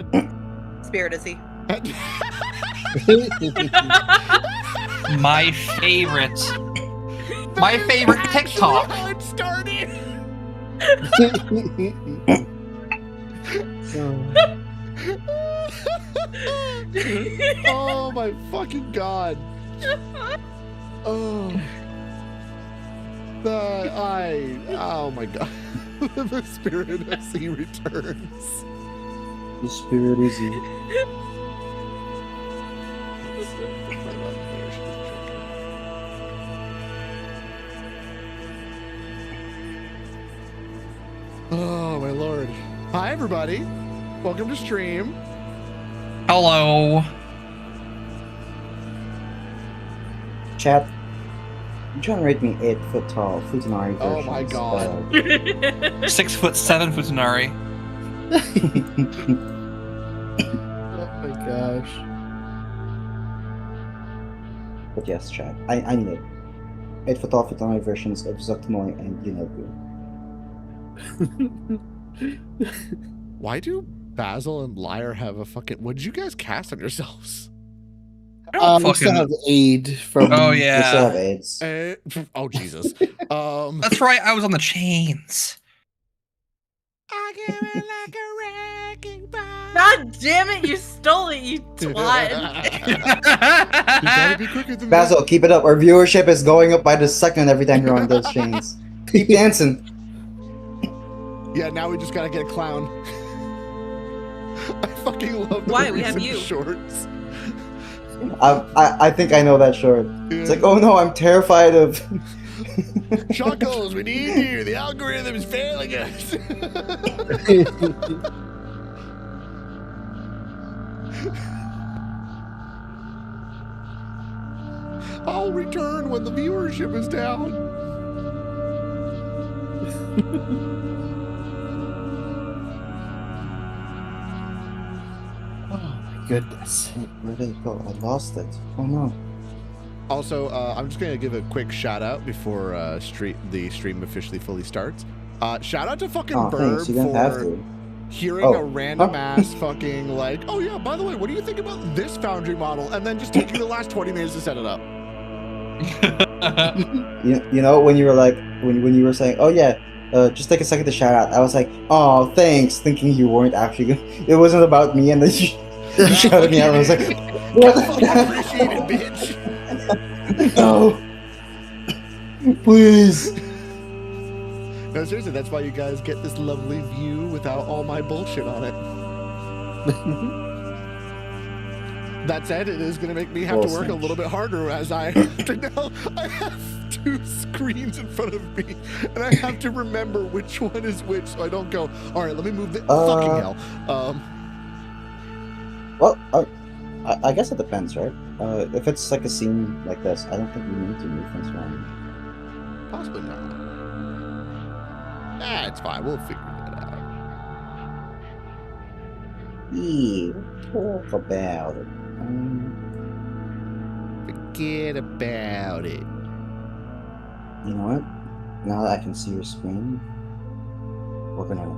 god. Spirit is he? My favorite. My favorite TikTok. How it started. Oh my fucking god. Oh. Oh my god. The spirit of sea returns. The spirit is you. Oh my lord. Hi everybody. Welcome to stream. Hello. Chat. You trying to rate me 8 foot tall, Futanari versions. Oh my god. 6'7" Futanari. Oh my gosh. But yes, chat. I need it. 8 foot tall Futanari versions of Zoctomoy and Yunobu. Why do Basil and Liar have a fucking... What did you guys cast on yourselves? We still have aid from. Oh We still yeah. have AIDS. Oh Jesus. That's right. I was on the chains. I give it like a wrecking ball. God damn it! You stole it, you twat. You gotta be quicker than Basil, keep it up. Our viewership is going up by the second every time you're on those chains. Keep dancing. Yeah, now we just gotta get a clown. I fucking love the Why? We have recent you. shorts. I think I know that short. It's like, oh no, I'm terrified of... Chuckles, we need you. The algorithm is failing us. I'll return when the viewership is down. Oh my goodness. Where did it go? I lost it. Oh no. Also, I'm just gonna give a quick shout out before the stream officially fully starts. Shout out to fucking Oh, Burb thanks. You didn't have for to. hearing Oh. a random ass fucking like, oh yeah, by the way, what do you think about this Foundry model? And then just taking the last 20 minutes to set it up. You know, when you were like, when you were saying, oh yeah, just take a second to shout out. I was like, oh, thanks, thinking you weren't actually good. It wasn't about me, and then you shouted me out. I was like, what? Fucking appreciate it, bitch. No. Please. No, seriously, that's why you guys get this lovely view without all my bullshit on it. That said, it is going to make me have to work a little bit harder as I have to now. I have 2 screens in front of me, and I have to remember which one is which, so I don't go. All right, let me move the fucking hell. Well, I guess it depends, right? If it's like a scene like this, I don't think we need to move things around. Possibly not. Ah, it's fine. We'll figure that out. Yeah, talk about it. Forget about it. You know what? Now that I can see your screen, we're gonna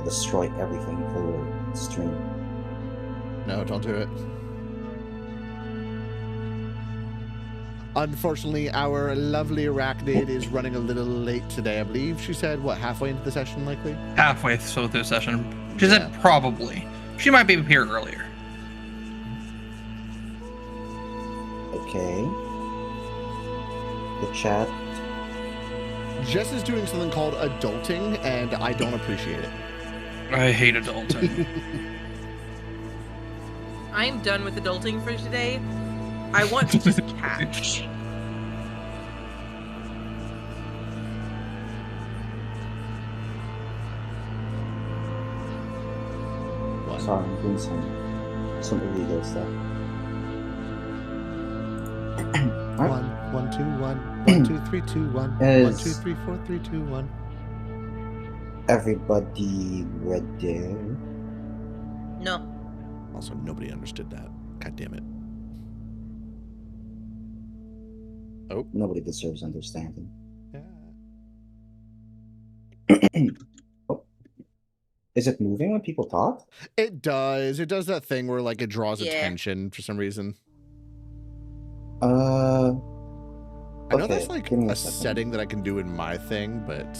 destroy everything for your stream. No, don't do it. Unfortunately, our lovely Arachnid is running a little late today. I believe she said, what, halfway into the session, likely? Halfway through the session. She said probably. She might be here earlier. Okay. The chat. Jess is doing something called adulting, and I don't appreciate it. I hate adulting. I'm done with adulting for today. I want to just catch. Sorry, I'm doing some illegal stuff. Alright. 1, 2, 1, 1, 2, 3, 2, 1, 1, 2, 3, 4, 3, 2, 1. Everybody ready? No. Also, nobody understood that. God damn it. Oh. Nobody deserves understanding. Yeah. Oh. Is it moving when people talk? It does. It does that thing where like it draws Yeah. attention for some reason. Uh. I know Okay, that's like give me a a second. setting that I can do in my thing, but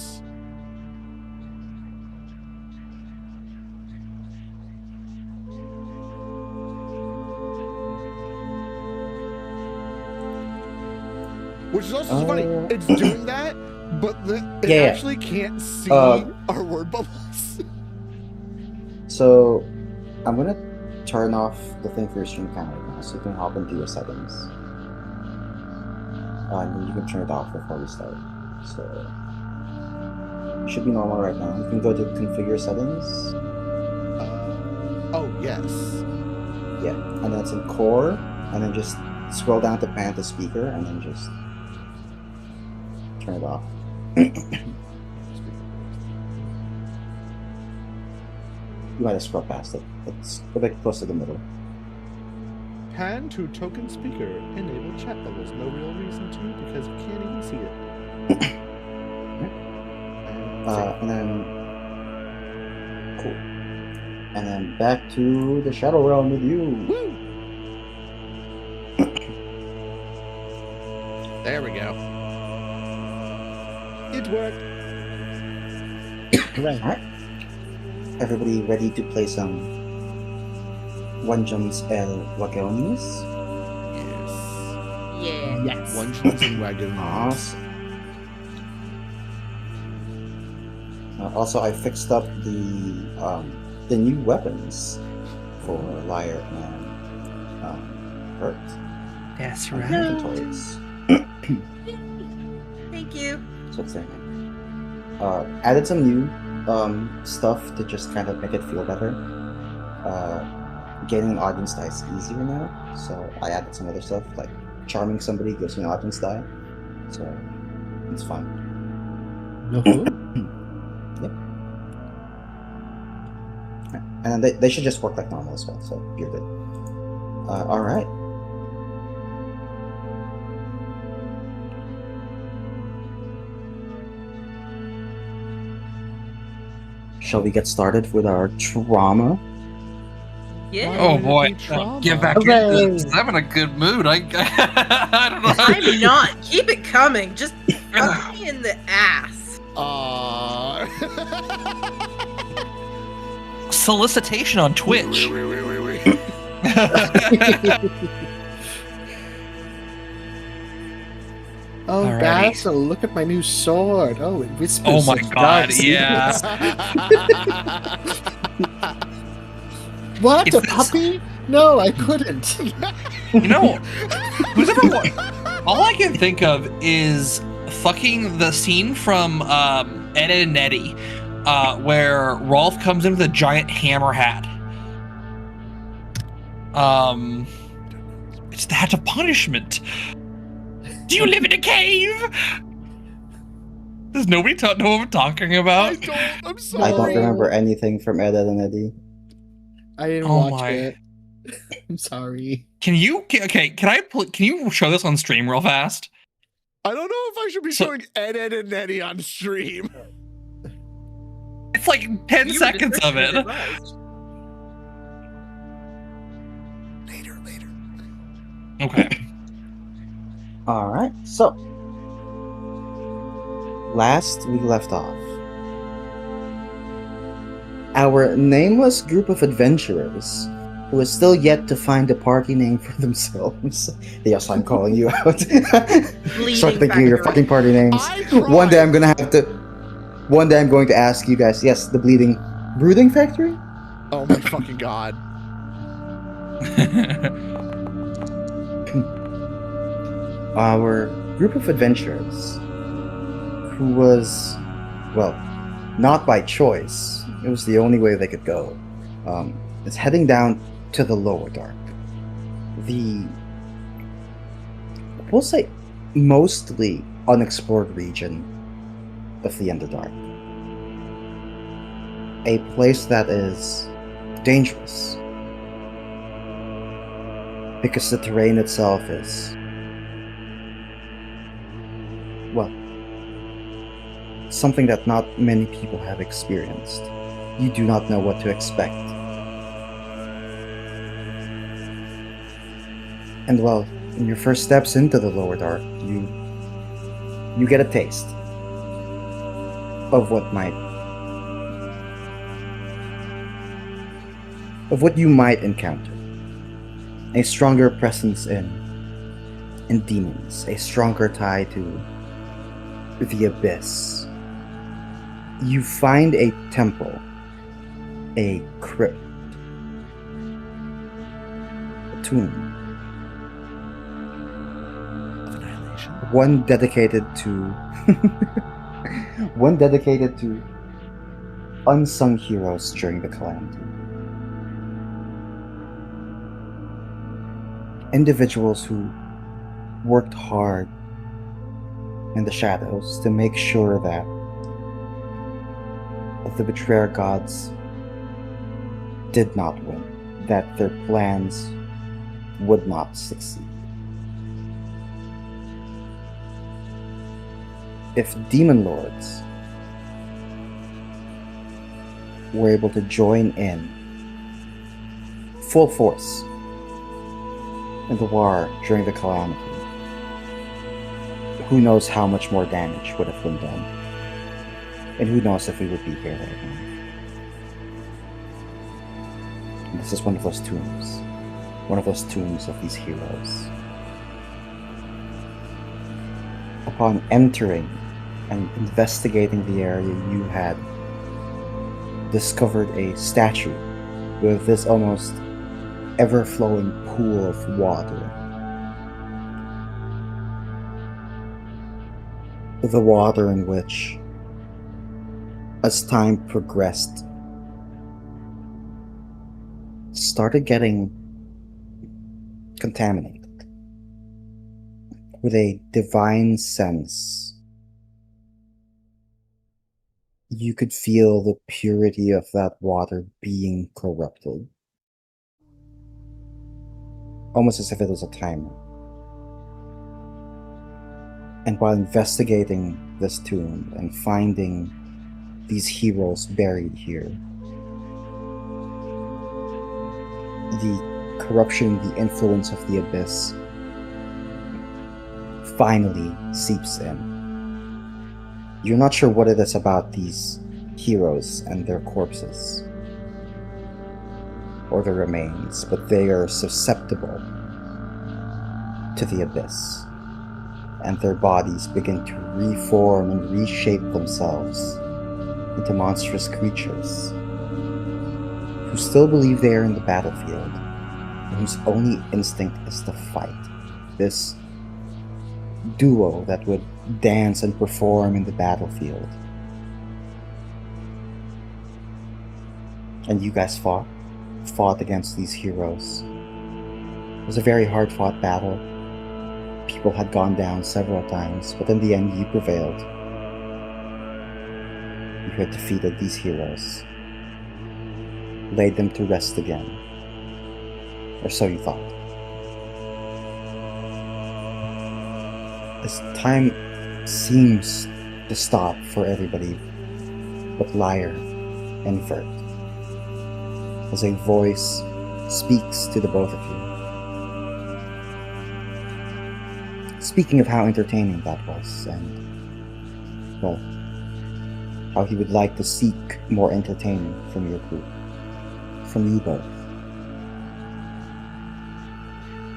which is also so funny. It's doing that, but it Yeah. actually can't see our word bubbles. So, I'm gonna turn off the thing for your stream camera right now, so you can hop into your settings. And then you can turn it off before we start. So, it should be normal right now. You can go to configure settings. Oh yes. Yeah, and then it's in core, and then just scroll down to pan to speaker, and then just turn it off. You might have scrolled past it. Let's go back close to the middle. Pan to token speaker. Enable chat bubbles. No real reason to because you can't even see it. And then cool. And then back to the Shadow Realm with you. Woo! There we go. It worked. Right. Alright. Everybody ready to play some Wildemount El Wagones? Yes. Yeah. Yes. One choosing wagon. Awesome. Also, I fixed up the new weapons for Liar and Hurt. That's And right. inventories. Thank you. So it's there. Added some new stuff to just kind of make it feel better. Getting an audience die is easier now, so I added some other stuff like charming somebody gives me an audience die, so it's fun. No. Yep. And then they should just work like normal as well, so you're good. All right. Shall we get started with our trauma? Yeah. Oh boy. Trauma. Get back Hooray. into this. I'm in a good mood. I don't know. I'm not. Keep it coming. Just fuck me in the ass. Solicitation on Twitch. Wait. Oh, Alrighty. Bass, look at my new sword. Oh, it whispers. Oh my such god, dark yeah. secrets. What? Is A this- puppy? No, I couldn't. You know, who's ever all I can think of is fucking the scene from Ed, Edd and Eddy, where Rolf comes in with a giant hammer hat. It's the hat of punishment. Do you live in a cave? Does nobody know what I'm talking I about? don't. I'm sorry. I don't remember anything from Ed, Edd and Eddy. I didn't Oh watch my. it. I'm sorry. Can you show this on stream real fast? I don't know if I should be So- showing Ed, and Nettie on stream. It's like 10 You were seconds of description it. advised. Later. Okay. Alright, so last we left off, our nameless group of adventurers who is still yet to find a party name for themselves. Yes, I'm calling you out. Start thinking of your fucking party names. I tried. One day I'm going to ask you guys, yes, the Bleeding Brooding Factory? Oh my fucking god. Our group of adventurers, who was, well, not by choice, it was the only way they could go, is heading down to the Lower Dark. We'll say, mostly unexplored region of the Underdark. A place that is dangerous. Because the terrain itself is, well, something that not many people have experienced. you do not know what to expect. And well, in your first steps into the lower dark, you get a taste of what you might encounter. A stronger presence in demons, a stronger tie to the abyss. You find a temple, a crypt, a tomb, Of annihilation. one dedicated to unsung heroes during the calamity. Individuals who worked hard in the shadows to make sure that the betrayer gods did not win, that their plans would not succeed. If demon lords were able to join in full force in the war during the calamity, who knows how much more damage would have been done, and who knows if we would be here right now. And this is one of those tombs of these heroes. Upon entering and investigating the area, you had discovered a statue with this almost ever-flowing pool of water. The water in which, as time progressed, started getting contaminated with a divine sense. You could feel the purity of that water being corrupted, almost as if it was a timer. And while investigating this tomb and finding these heroes buried here, the corruption, the influence of the abyss finally seeps in. You're not sure what it is about these heroes and their corpses or their remains, but they are susceptible to the abyss, and their bodies begin to reform and reshape themselves into monstrous creatures who still believe they are in the battlefield and whose only instinct is to fight. This duo that would dance and perform in the battlefield. And you guys fought against these heroes. It was a very hard fought battle. People had gone down several times, but in the end you prevailed. You had defeated these heroes, laid them to rest again, or so you thought. As time seems to stop for everybody but Lyre and Vert, as a voice speaks to the both of you, speaking of how entertaining that was, and, well, how he would like to seek more entertainment from your group, from you both.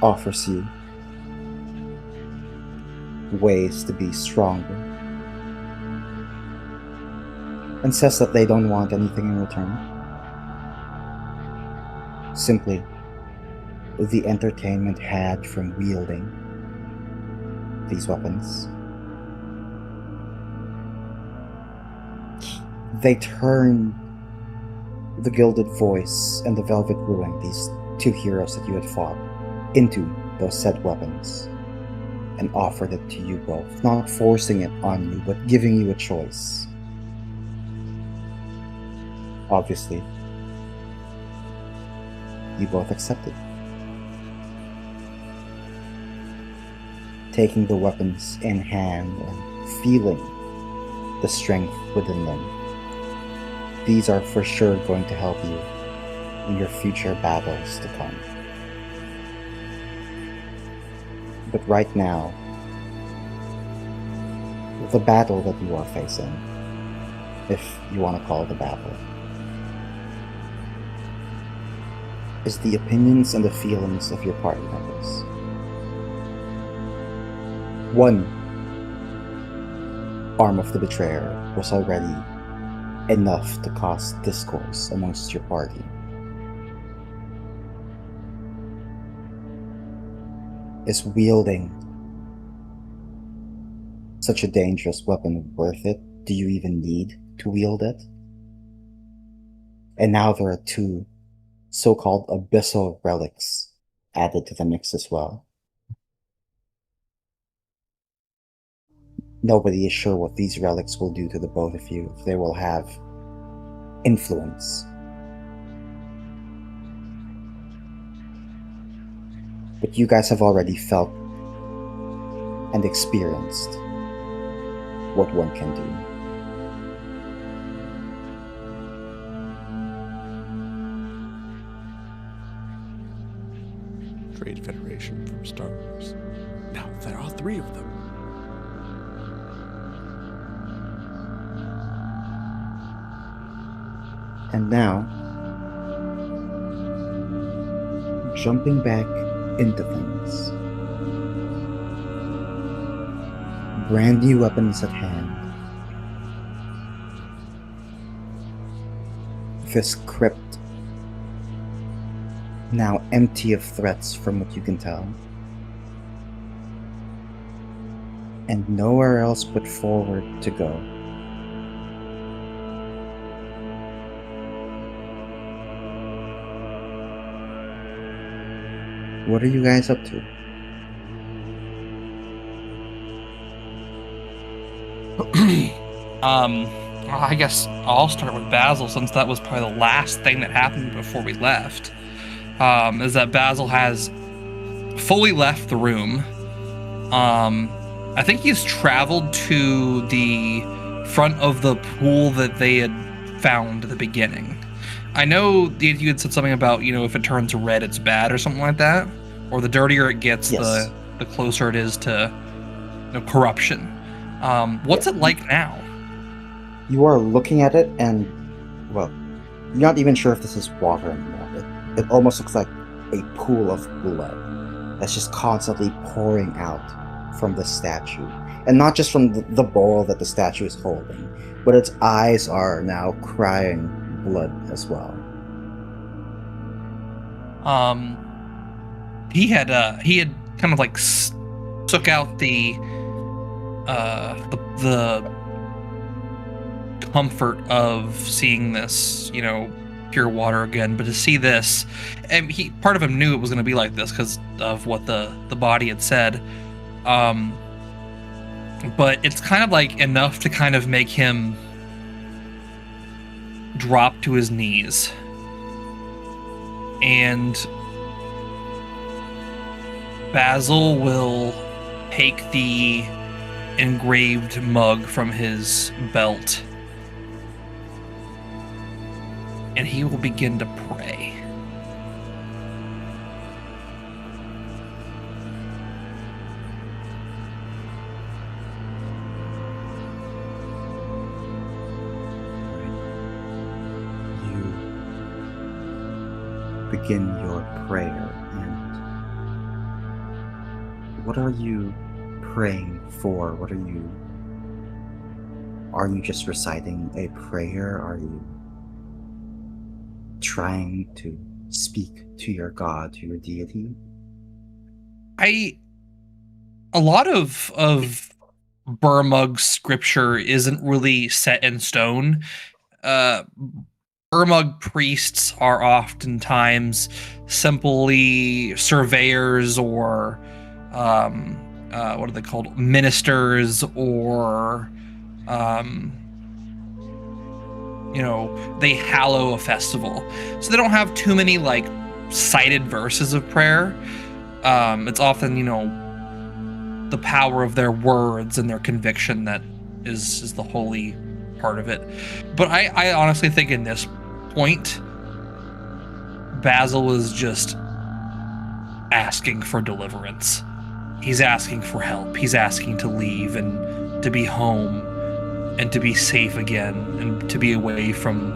Offers you ways to be stronger, and says that they don't want anything in return. Simply the entertainment had from wielding these weapons. They turn the Gilded Voice and the Velvet Ruin, these two heroes that you had fought, into those said weapons, and offered it to you both, not forcing it on you, but giving you a choice. Obviously, you both accepted. Taking the weapons in hand and feeling the strength within them. these are for sure going to help you in your future battles to come. But right now, the battle that you are facing, if you want to call it a battle, is the opinions and the feelings of your party members. One arm of the betrayer was already enough to cause discourse amongst your party. Is wielding such a dangerous weapon worth it? Do you even need to wield it? And now there are two so-called abyssal relics added to the mix as well. Nobody is sure what these relics will do to the both of you, if they will have influence. But you guys have already felt and experienced what one can do. Trade Federation from Star Wars. Now there are 3 of them. And now, jumping back into things. Brand new weapons at hand. This crypt, now empty of threats from what you can tell. And nowhere else but forward to go. What are you guys up to? I guess I'll start with Basil, since that was probably the last thing that happened before we left. Is that Basil has fully left the room. I think he's traveled to the front of the pool that they had found at the beginning. I know you had said something about, if it turns red, it's bad or something like that. Or the dirtier it gets, yes, the closer it is to corruption. What's it like now? You are looking at it and, well, you're not even sure if this is water anymore. It almost looks like a pool of blood that's just constantly pouring out from the statue. And not just from the bowl that the statue is holding, but its eyes are now crying blood as well. He had kind of like took out the comfort of seeing this, pure water again, but to see this, and part of him knew it was going to be like this because of what the body had said. But it's kind of like enough to kind of make him drop to his knees. And Basil will take the engraved mug from his belt and he will begin to pray. Begin your prayer, and what are you praying for? Are you just reciting a prayer? Are you trying to speak to your god, to your deity? A lot of Burmug's scripture isn't really set in stone. Burmug priests are oftentimes simply surveyors or what are they called? Ministers, or they hallow a festival. So they don't have too many like cited verses of prayer. It's often, the power of their words and their conviction that is the holy part of it. But I honestly think in this point, Basil was just asking for deliverance. He's asking for help. He's asking to leave and to be home and to be safe again and to be away from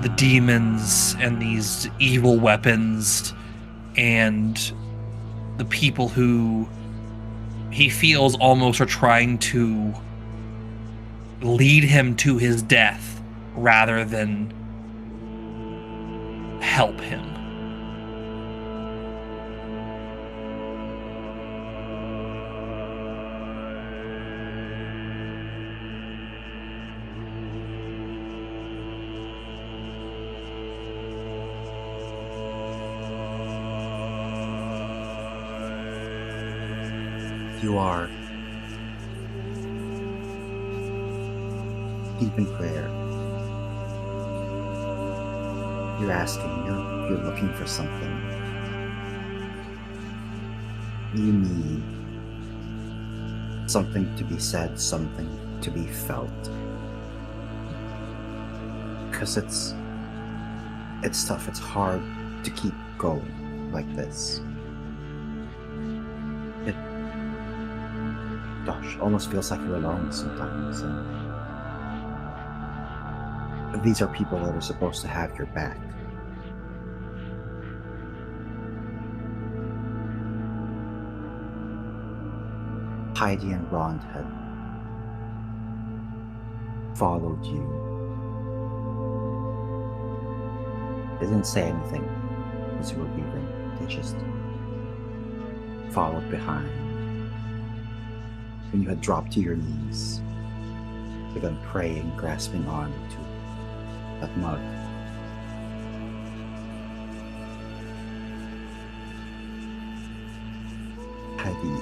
the demons and these evil weapons and the people who he feels almost are trying to lead him to his death rather than help him. You are deep in prayer. You're asking, you're looking for something. You need something to be said, something to be felt. Because it's tough, it's hard to keep going like this. Gosh, almost feels like you're alone sometimes. And these are people that are supposed to have your back. Heidi and Ron had followed you. They didn't say anything as you were leaving. They just followed behind. When you had dropped to your knees, begun praying, grasping on to that mud. Heidi.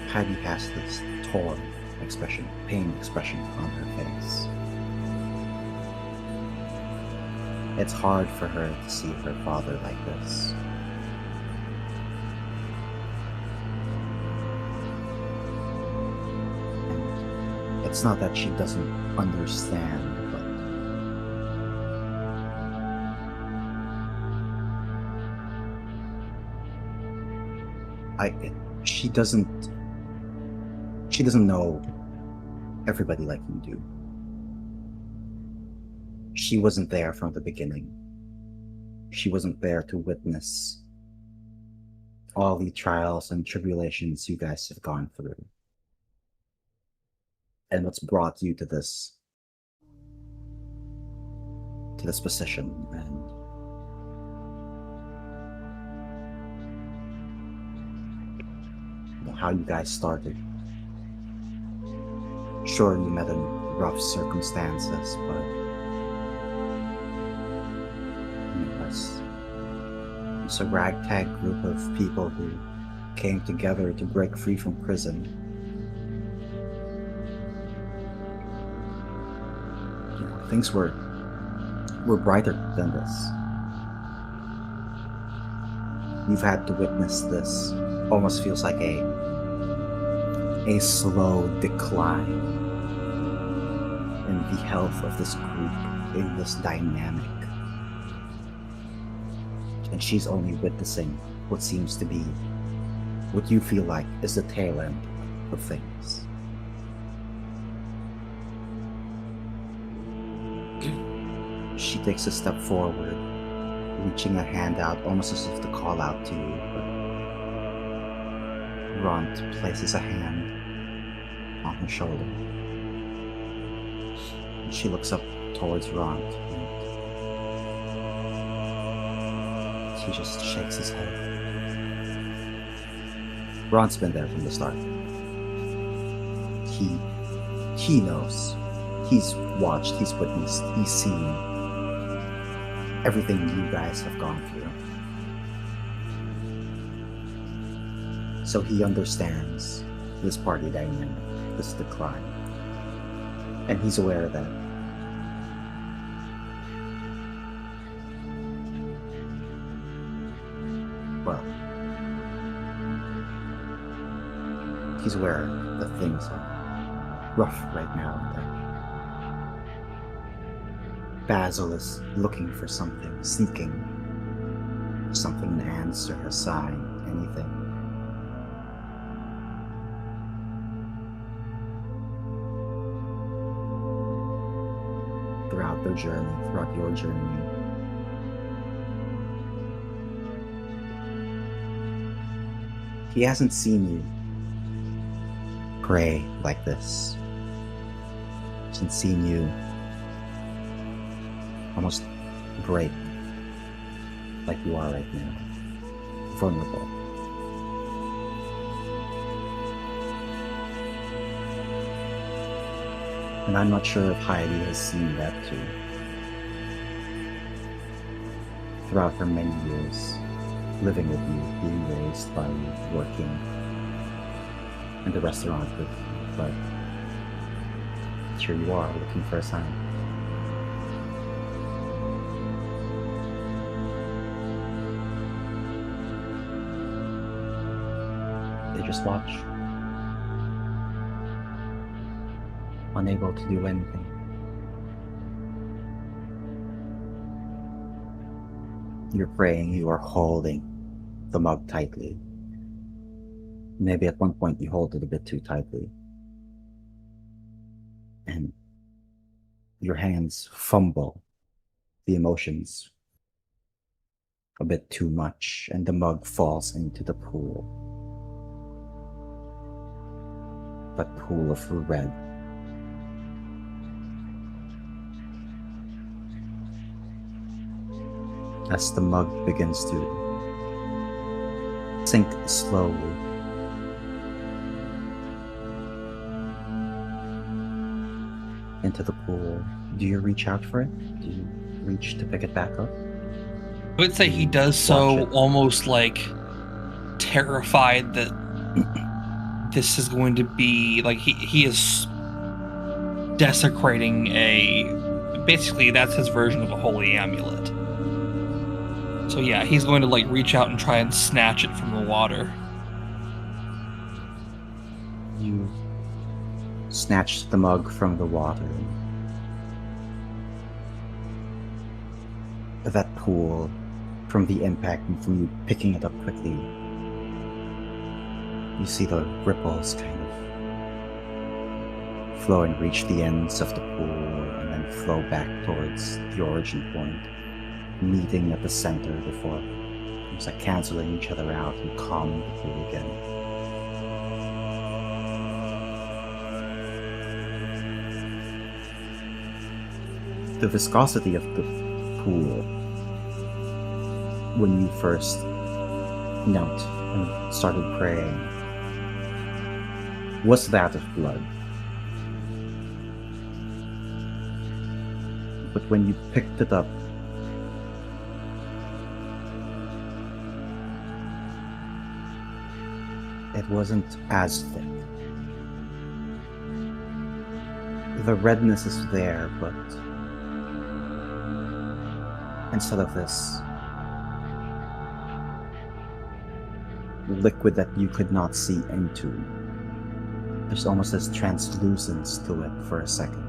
Heidi has this torn expression, pain expression on her face. It's hard for her to see her father like this. And it's not that she doesn't understand, but she doesn't know everybody like you do. She wasn't there from the beginning. She wasn't there to witness all the trials and tribulations you guys have gone through. And what's brought you to this position. And how you guys started. Sure, you met in rough circumstances, but it's a ragtag group of people who came together to break free from prison. Things were brighter than this. You've had to witness this. Almost feels like a slow decline in the health of this group, in this dynamic. And she's only witnessing what seems to be, what you feel like is the tail end of things. She takes a step forward, reaching a hand out, almost as if to call out to you, but Ron places a hand on her shoulder. And she looks up towards Ron, and he just shakes his head. Ron's been there from the start. He knows. He's watched, he's witnessed, he's seen everything you guys have gone through. So he understands this party dynamic, this decline. And he's aware that well. He's aware that things are rough right now, and that Basil is looking for something, seeking something, an answer, a sign, anything. Throughout their journey, throughout your journey, he hasn't seen you pray like this. He hasn't seen you almost break like you are right now, vulnerable. And I'm not sure if Heidi has seen that too. Throughout her many years, living with you, being raised by you, working in the restaurant with you, but here you are looking for a sign. They just watch, unable to do anything. You're praying, you are holding the mug tightly. Maybe at one point you hold it a bit too tightly. And your hands fumble the emotions a bit too much, and the mug falls into the pool. That pool of red. As the mug begins to sink slowly, into the pool, do you reach out for it? Do you reach to pick it back up? I would say he does so almost like terrified that this is going to be like he is desecrating basically that's his version of a holy amulet. So yeah, he's going to like reach out and try and snatch it from the water. You snatch the mug from the water. That pool, from the impact and from you picking it up quickly, you see the ripples kind of flow and reach the ends of the pool and then flow back towards the origin point, meeting at the center before it's like canceling each other out and calming the pool again. The viscosity of the pool when you first knelt and started praying was that of blood. But when you picked it up, it wasn't as thick. The redness is there, but instead of this liquid that you could not see into, there's almost this translucence to it for a second.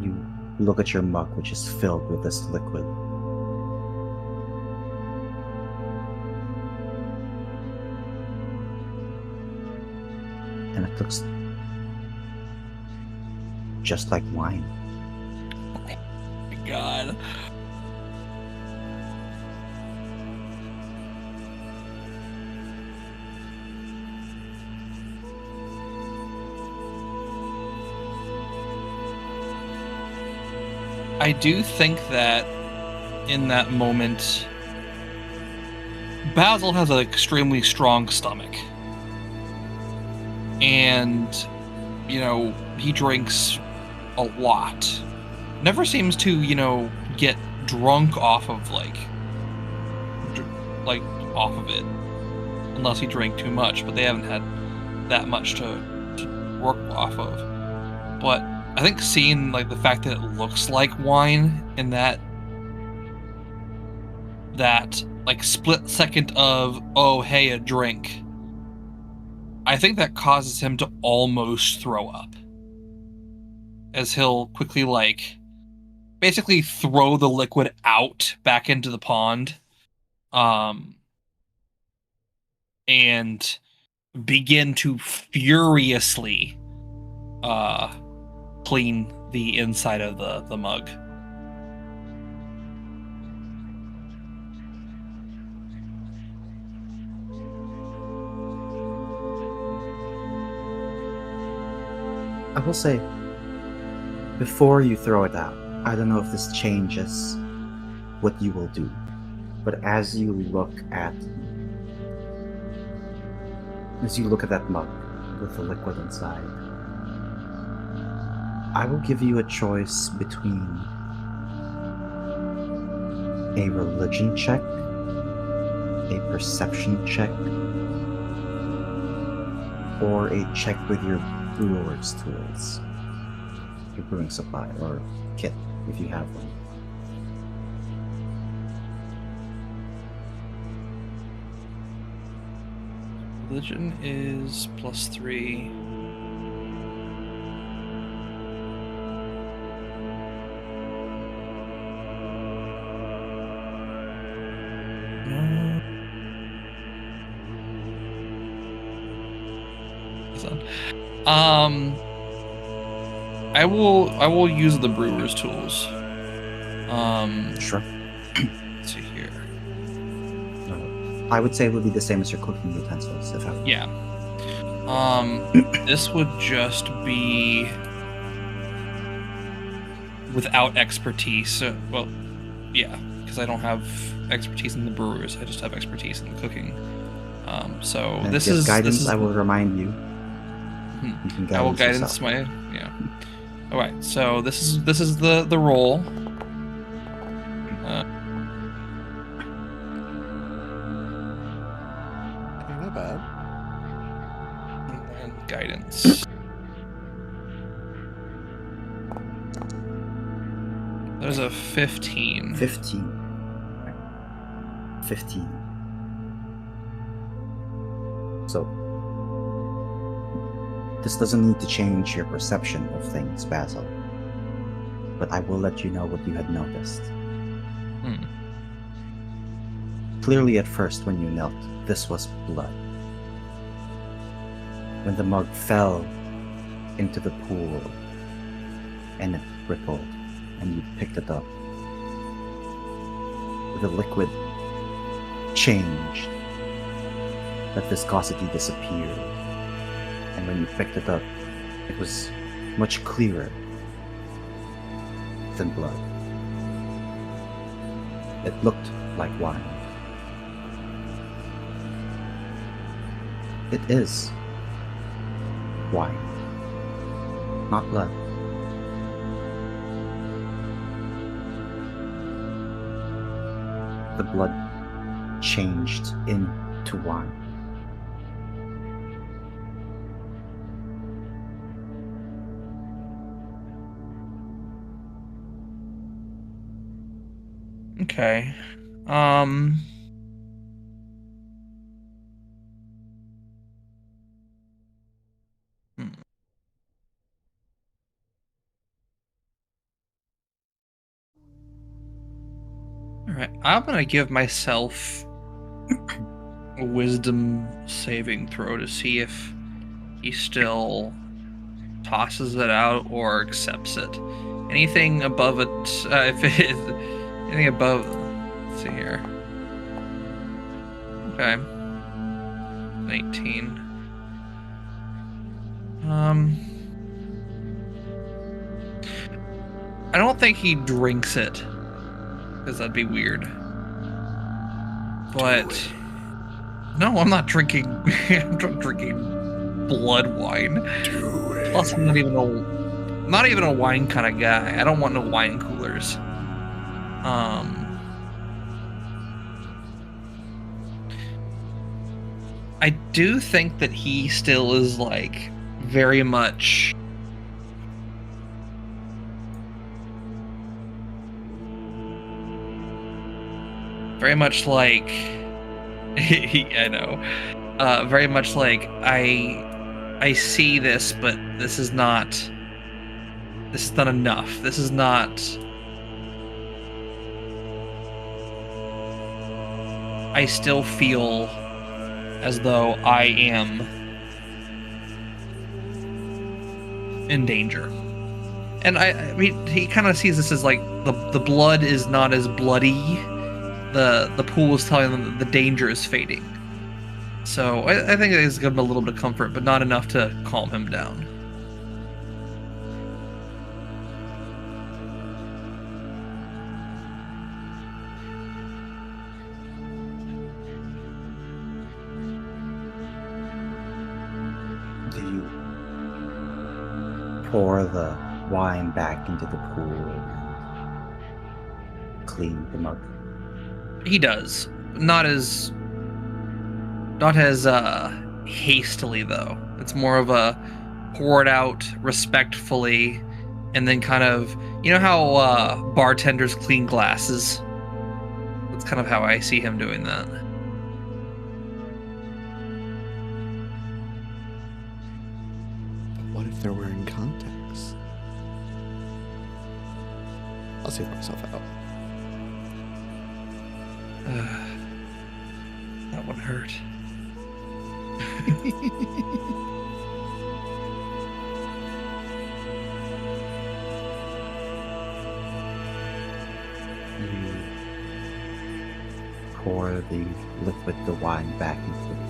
You look at your mug, which is filled with this liquid. And it looks just like wine. Oh my God. I do think that in that moment, Basil has an extremely strong stomach. And, you know, he drinks a lot. Never seems to, you know, get drunk off of, off of it. Unless he drank too much, but they haven't had that much to work off of. But I think seeing, like, the fact that it looks like wine and that that like split second of, oh hey, a drink, I think that causes him to almost throw up, as he'll quickly like basically throw the liquid out back into the pond, and begin to furiously clean the inside of the mug. I will say, before you throw it out, I don't know if this changes what you will do, but as you look at that mug with the liquid inside, I will give you a choice between a religion check, a perception check, or a check with your brewer's tools, your brewing supply or kit if you have one. Religion is +3. I will use the brewer's tools. Sure. Let's see here. I would say it would be the same as your cooking utensils. If I Yeah. This would just be without expertise. Well, yeah, because I don't have expertise in the brewers. I just have expertise in the cooking. So and this if you have is guidance. this is, I will remind you. You can I will guidance guidance yeah. All right. So this is the roll. Not bad. And guidance. There's a 15. 15. 15. So, this doesn't need to change your perception of things, Basil. But I will let you know what you had noticed. Clearly at first when you knelt, this was blood. When the mug fell into the pool and it rippled and you picked it up, the liquid changed. The viscosity disappeared. And when you picked it up, it was much clearer than blood. It looked like wine. It is wine, not blood. The blood changed into wine. Okay. Alright, I'm gonna give myself a wisdom saving throw to see if he still tosses it out or accepts it. Anything above it, if it is anything above, let's see here. Okay. 19. I don't think he drinks it, because that'd be weird. But no, I'm not drinking. I'm not drinking blood wine. Plus, I'm not even a wine kind of guy. I don't want no wine coolers. I do think that he still is like very much very much like I know. Very much like I see this, but this is not enough. This is not. I still feel as though I am in danger. And I mean, he kind of sees this as like the blood is not as bloody. The pool is telling them that the danger is fading. So I think it is giving him a little bit of comfort, but not enough to calm him down. Do you pour the wine back into the pool and clean the mug? He does. Not as hastily though. It's more of a pour it out respectfully, and then kind of, you know how bartenders clean glasses? That's kind of how I see him doing that. What if they're wearing contacts? I'll see myself out. That one hurt. You pour the liquid, the wine, back into the pool.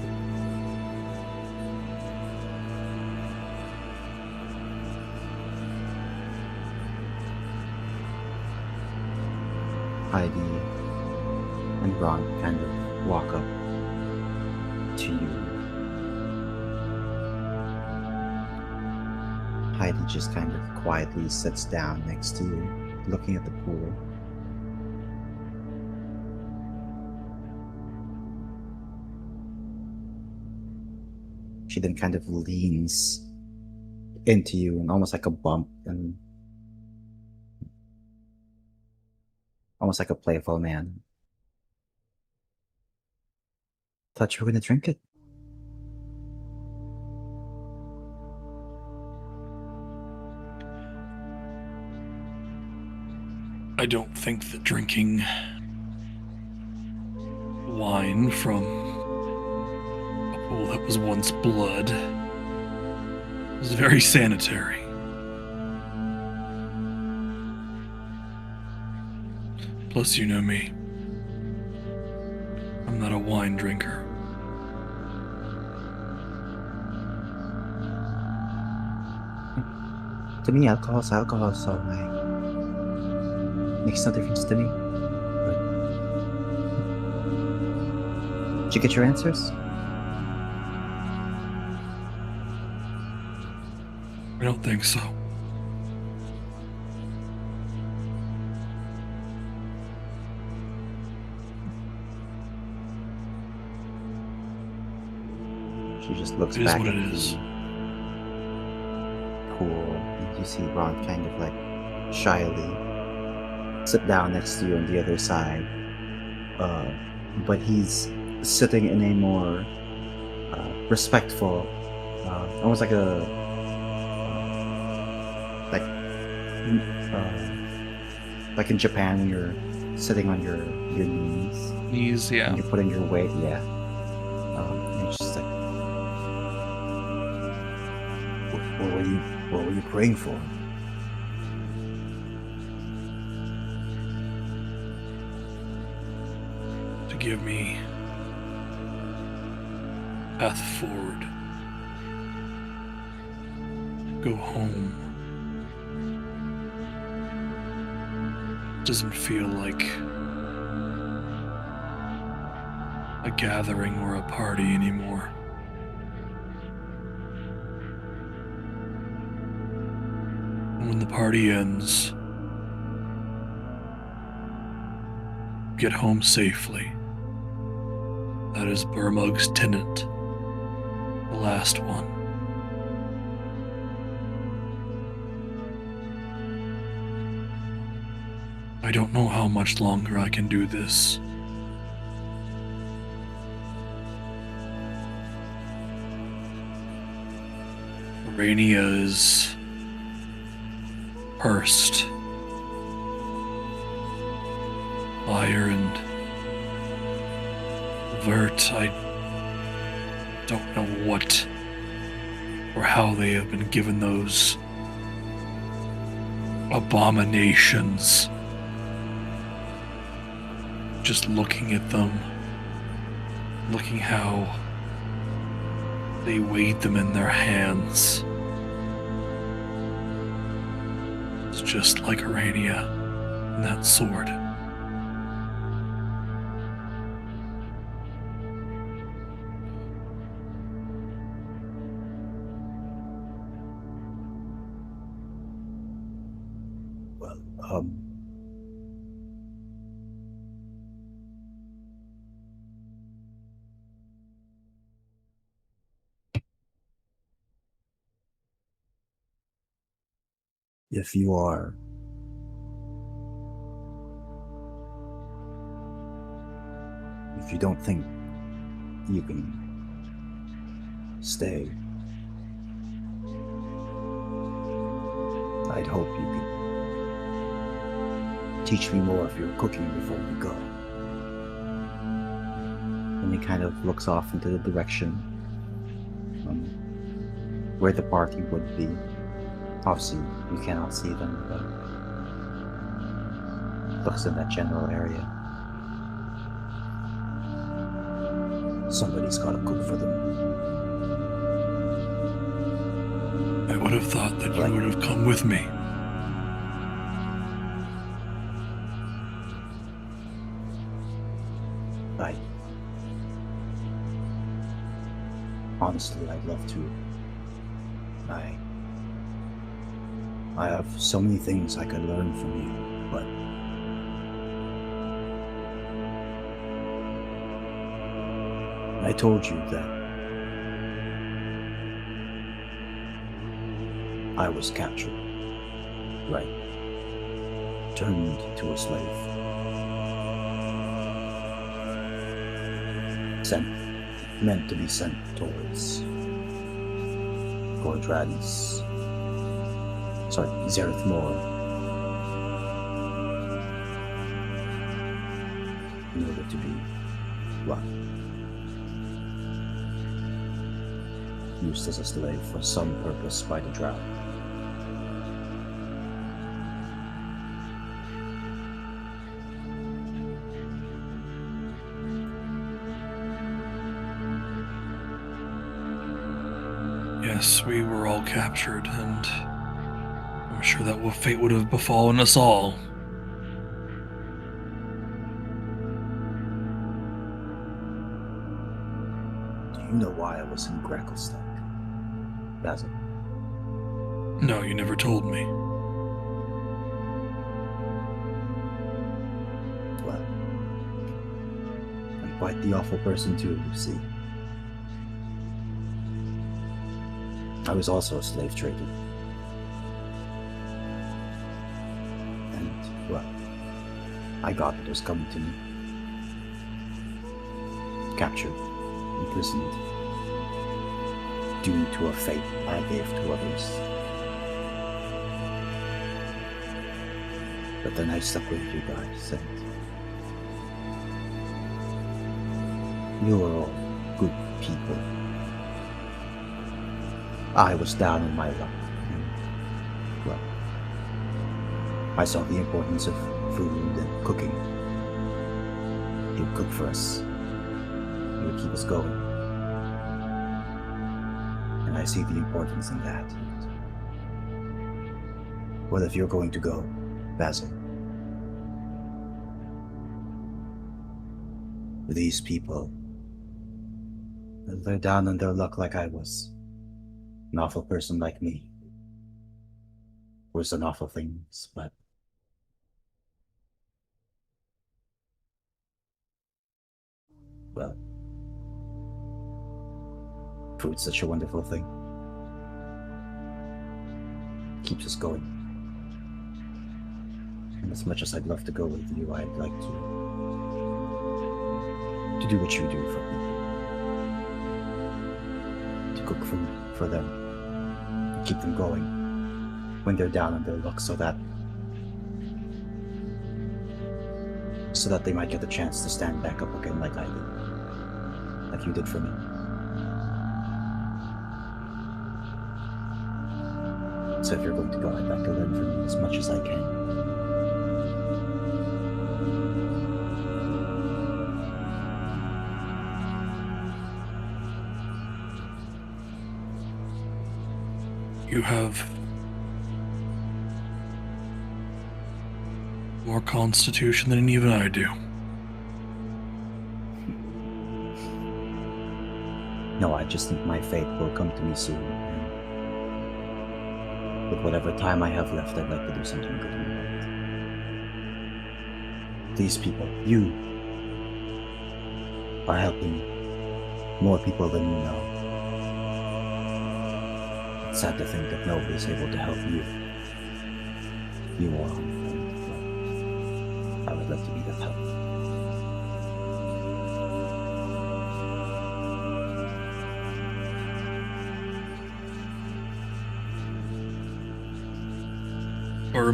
Heidi and Ron kind of walk up to you. Heidi just kind of quietly sits down next to you, looking at the pool. She then kind of leans into you and almost like a bump and almost like a playful man. Thought you were gonna drink it. I don't think that drinking wine from a pool that was once blood is very sanitary. Plus, you know me. I'm not a wine drinker. To me, alcohol's alcohol, so like, makes no difference to me. But did you get your answers? I don't think so. She just looks It is back what at it the is. pool, and you see Ron kind of like shyly sit down next to you on the other side. But he's sitting in a more respectful, almost like a like in Japan when you're sitting on your knees. Knees, yeah. And you're putting your weight, yeah. And it's just like, what were you praying for? To give me path forward. Go home. Doesn't feel like a gathering or a party anymore. And when the party ends, get home safely. That is Burmug's tenant, the last one. I don't know how much longer I can do this, Rania is cursed. Liar and Vert, I don't know what or how they have been given those abominations. Just looking at them, looking how they weighed them in their hands. It's just like Arania and that sword. Well, if you are if you don't think you can stay, I'd hope you could teach me more of your cooking before we go. And he kind of looks off into the direction where the party would be. Obviously, you cannot see them, but looks in that general area. Somebody's gotta cook for them. I would have thought that you would have come with me. Honestly, I'd love to. I have so many things I could learn from you, but I told you that I was captured, right? Turned to a slave. Meant to be sent towards Gordradi's, Zereth Moor, in order to be, used as a slave for some purpose by the Drow. Yes, we were all captured, and I'm sure that fate would have befallen us all. Do you know why I was in Gracklestack, Basil? No, you never told me. Well, I'm quite the awful person too, you see. I was also a slave trader. And, I got what was coming to me. Captured, imprisoned, doomed to a fate I gave to others. But then I stuck with you guys, and you were all good people. I was down on my luck. I saw the importance of food and cooking. He would cook for us. He would keep us going. And I see the importance in that. Well, if you're going to go, Basil, these people, they're down on their luck like I was. An awful person like me. Worse than awful things, but food's such a wonderful thing. Keeps us going. And as much as I'd love to go with you, I'd like to do what you do for people. To cook food for them. keep them going when they're down on their luck, so that they might get the chance to stand back up again like I did, like you did for me. So if you're going to go, I'd like to learn from you as much as I can. You have more constitution than even I do. No, I just think my fate will come to me soon. And with whatever time I have left, I'd like to do something good in the world. These people, you, are helping more people than you know. It's sad to think that nobody's able to help you. You are, and well, I would love to be that help.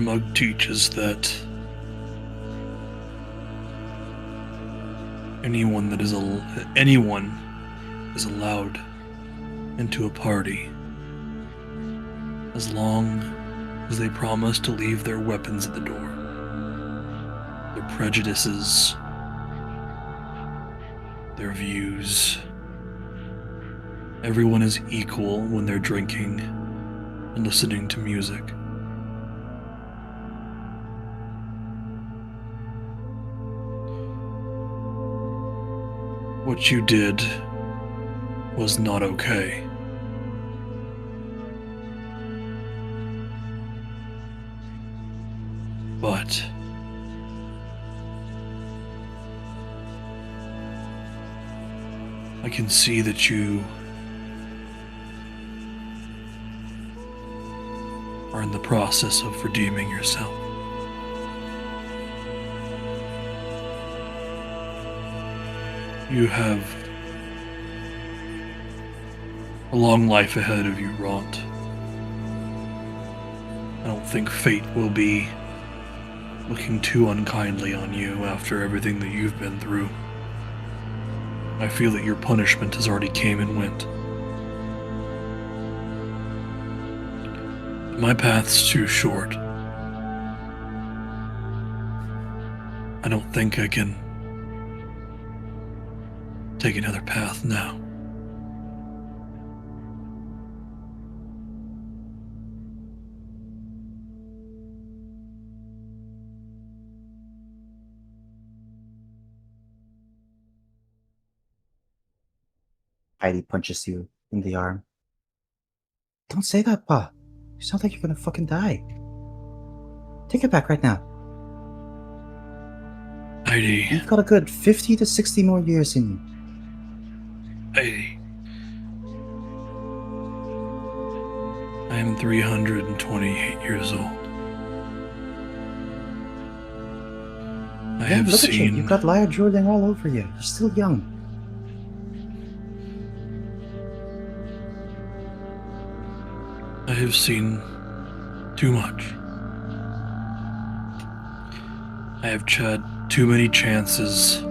Mug teaches that anyone is allowed into a party as long as they promise to leave their weapons at the door. Their prejudices, their views. Everyone is equal when they're drinking and listening to music. What you did was not okay. But I can see that you are in the process of redeeming yourself. You have a long life ahead of you, Ront. I don't think fate will be looking too unkindly on you after everything that you've been through. I feel that your punishment has already came and went. My path's too short. I don't think I can take another path now. Heidi punches you in the arm. Don't say that, Pa. You sound like you're gonna fucking die. Take it back right now. Heidi. You've got a good 50 to 60 more years in you. Heidi. I am 328 years old. I have Look at you. seen... You've got liar drooling all over you. You're still young. I have seen too much. I have had too many chances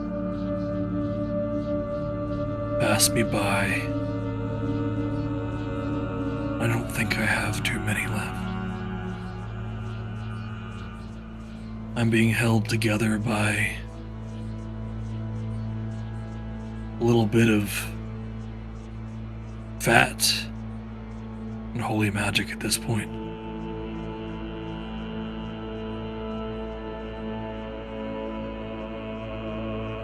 pass me by. I don't think I have too many left. I'm being held together by a little bit of fat and holy magic at this point.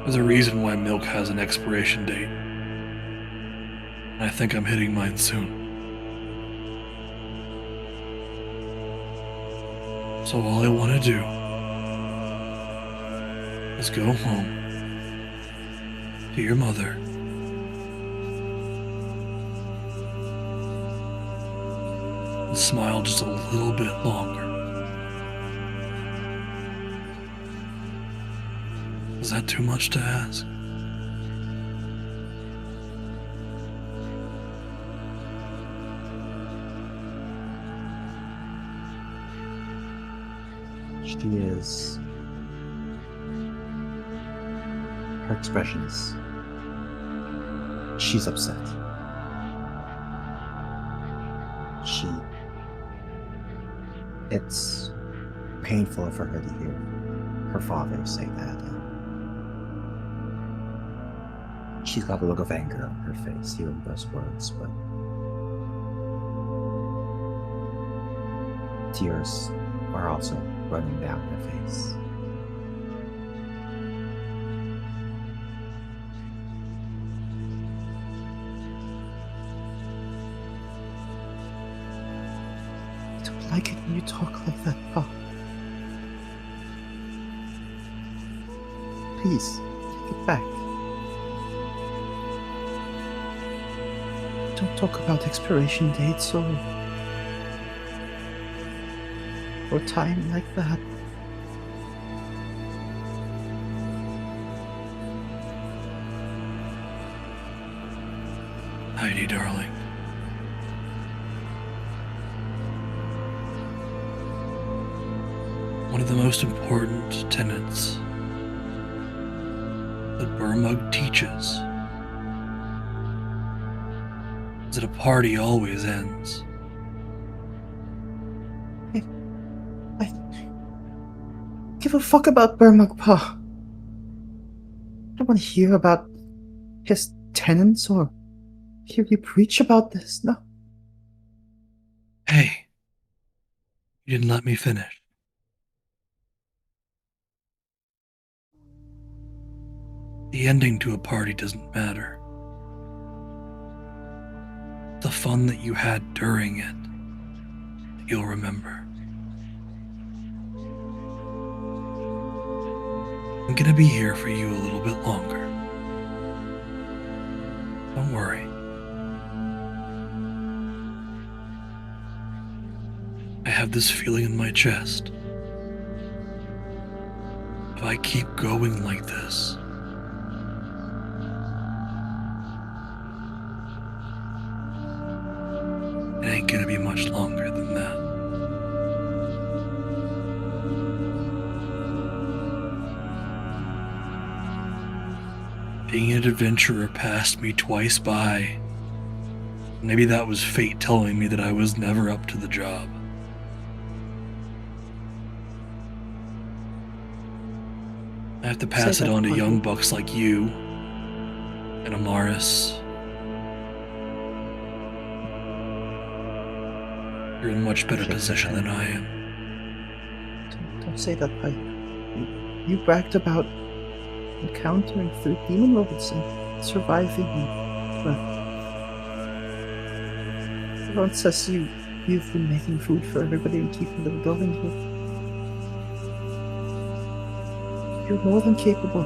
There's a reason why milk has an expiration date. And I think I'm hitting mine soon. So all I want to do is go home to your mother and smile just a little bit longer. Is that too much to ask? She is. Her expression is. She's upset. It's painful for her to hear her father say that. She's got a look of anger on her face hearing those words, but tears are also running down her face. I don't like it when you talk like that, Pa. Please, take it back. Don't talk about expiration dates or time like that. Heidi, darling. One of the most important tenets that Burmug teaches is that a party always ends. I give a fuck about Burmug, Pa. I don't want to hear about his tenants or hear you preach about this, no. Hey, you didn't let me finish. The ending to a party doesn't matter. The fun that you had during it that you'll remember. I'm gonna be here for you a little bit longer. Don't worry. I have this feeling in my chest. If I keep going like this, it ain't gonna be much longer than that. Being an adventurer passed me twice by. Maybe that was fate telling me that I was never up to the job. I have to pass it on to young bucks like you and Amaris. You're in much better position than I am. Don't say that, Pa. You bragged about encountering 3 demon lords and surviving. Well, everyone says you've been making food for everybody and keeping the building here. You're more than capable.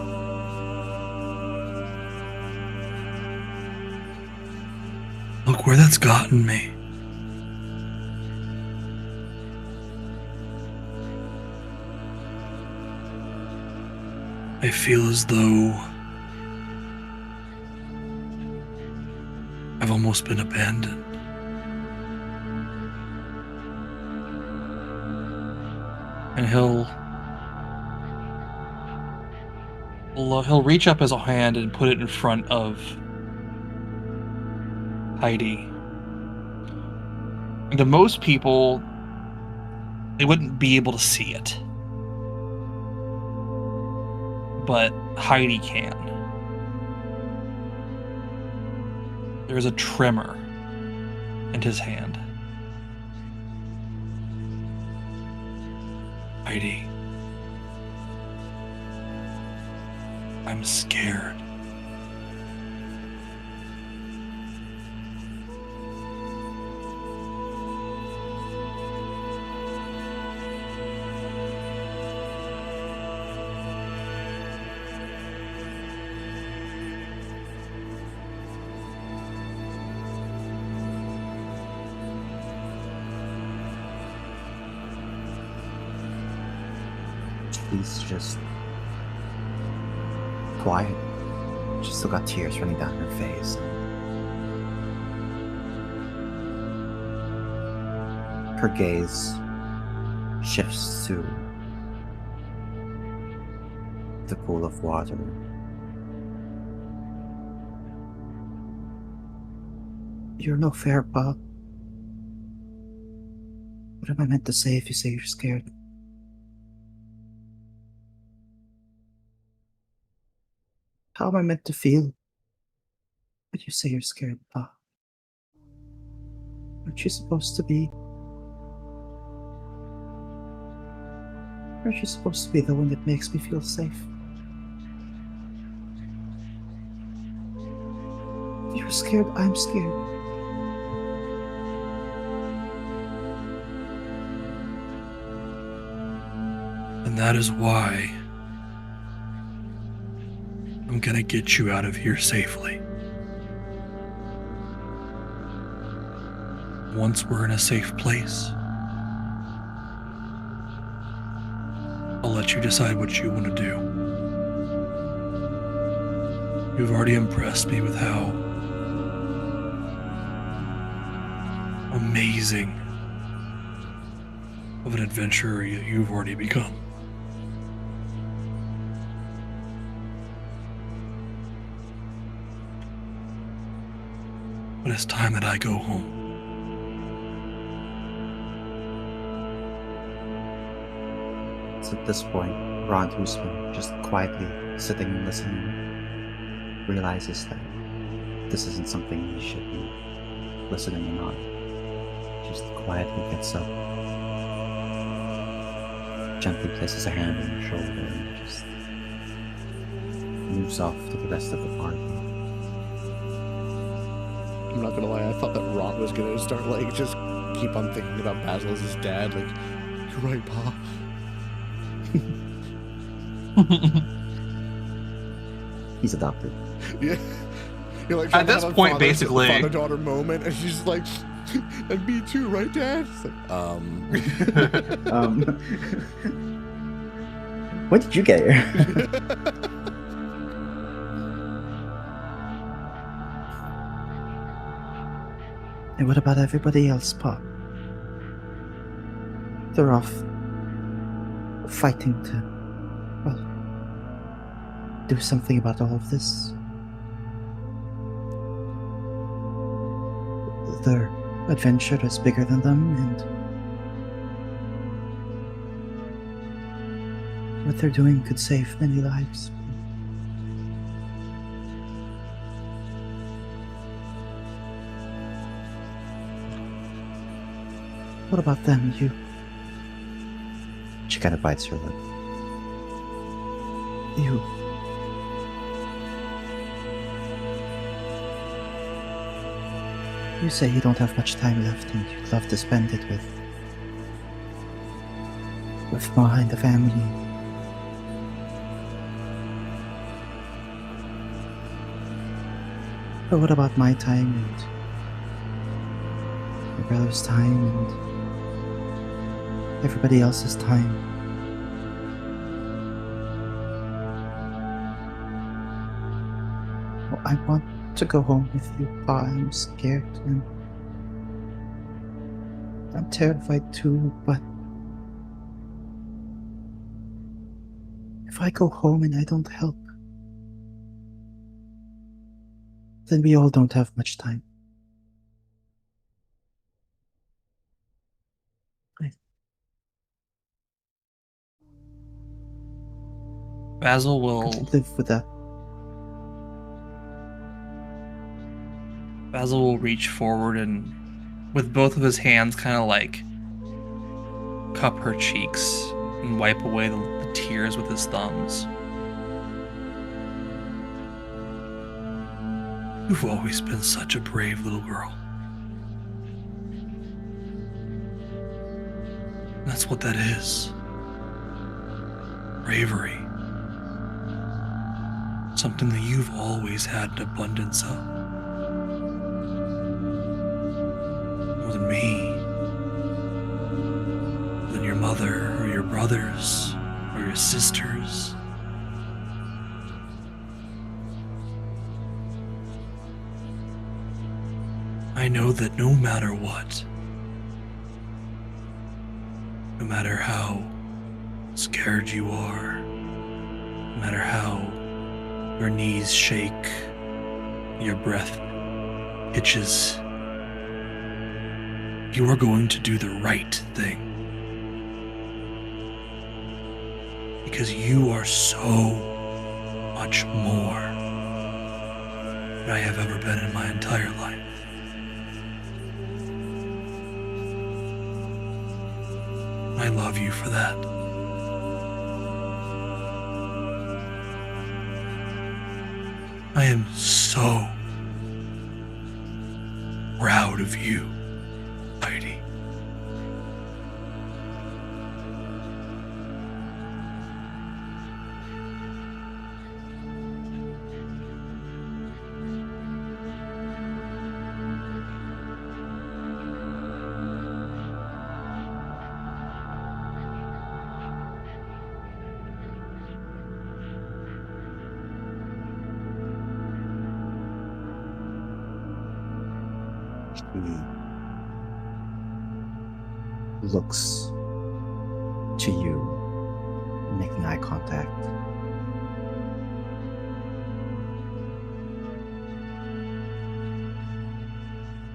Look where that's gotten me. I feel as though I've almost been abandoned. And he'll reach up his hand and put it in front of Heidi. And to most people, they wouldn't be able to see it. But Heidi can. There's a tremor in his hand. Heidi, I'm scared. She's just quiet. She's still got tears running down her face. Her gaze shifts to the pool of water. You're no fair, Bob. What am I meant to say if you say you're scared? How am I meant to feel when you say you're scared, Bob? Aren't you supposed to be? Aren't you supposed to be the one that makes me feel safe? If you're scared, I'm scared. And that is why I'm gonna get you out of here safely. Once we're in a safe place, I'll let you decide what you want to do. You've already impressed me with how amazing of an adventurer you've already become. But it's time that I go home. It's at this point, Ron, who's been just quietly sitting and listening, realizes that this isn't something he should be listening in on. Just quietly gets up, gently places a hand on your shoulder, and just moves off to the rest of the party. I'm not gonna lie, I thought that Ron was gonna start like just keep on thinking about Basil as his dad. Like, you're right, Pa. He's adopted. Yeah. You're like At this point, basically, father-daughter moment, and she's like, and me too, right, Dad? It's like, When did you get here? And what about everybody else, Pop? They're off fighting to, well, do something about all of this. Their adventure is bigger than them, and what they're doing could save many lives. What about them, you? She kind of bites her lip. You. You say you don't have much time left and you'd love to spend it with Ma and the family. But what about my time and my brother's time and everybody else's time? Well, I want to go home with you, Pa. I'm scared and I'm terrified too, but if I go home and I don't help, then we all don't have much time. Basil I will can live with that. Basil will reach forward and, with both of his hands, kind of like cup her cheeks and wipe away the tears with his thumbs. You've always been such a brave little girl. That's what that is. Bravery. Something that you've always had an abundance of. More than me. More than your mother, or your brothers, or your sisters. I know that no matter what, no matter how scared you are, no matter how your knees shake, your breath hitches, you are going to do the right thing. Because you are so much more than I have ever been in my entire life. I love you for that. I am so proud of you, Heidi. He looks to you, making eye contact.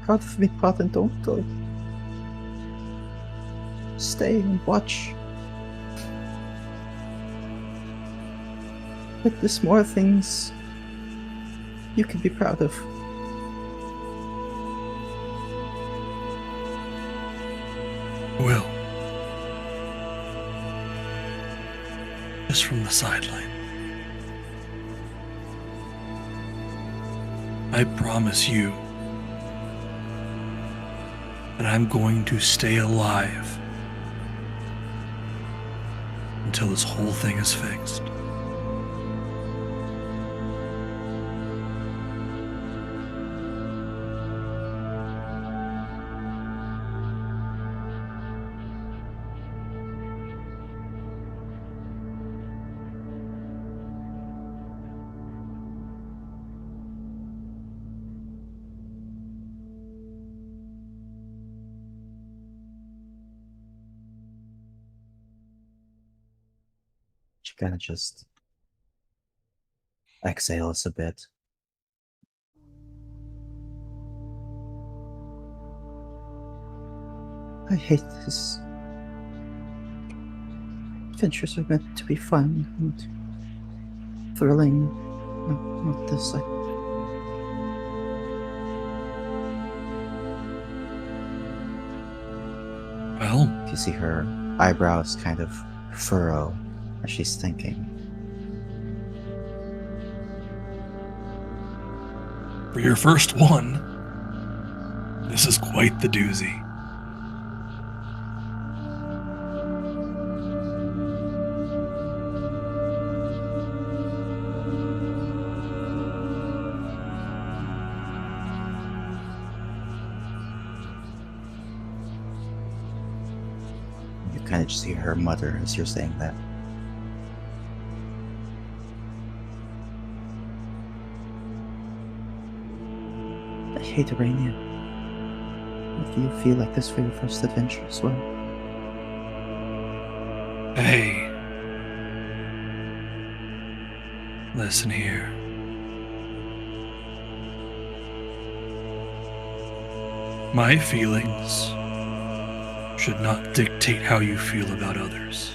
Proud of me, Pat, and don't go. Stay and watch. But there's more things you can be proud of. Will. Just from the sideline. I promise you that I'm going to stay alive until this whole thing is fixed. She kind of just exhales a bit. I hate this. Adventures are meant to be fun and thrilling. Not this. Well, You see her eyebrows kind of furrow as she's thinking. for your first one, this is quite the doozy. You kind of just see her mutter as you're saying that. I hate Arania. Do you feel like this for your first adventure as well? Hey. Listen here. My feelings should not dictate how you feel about others.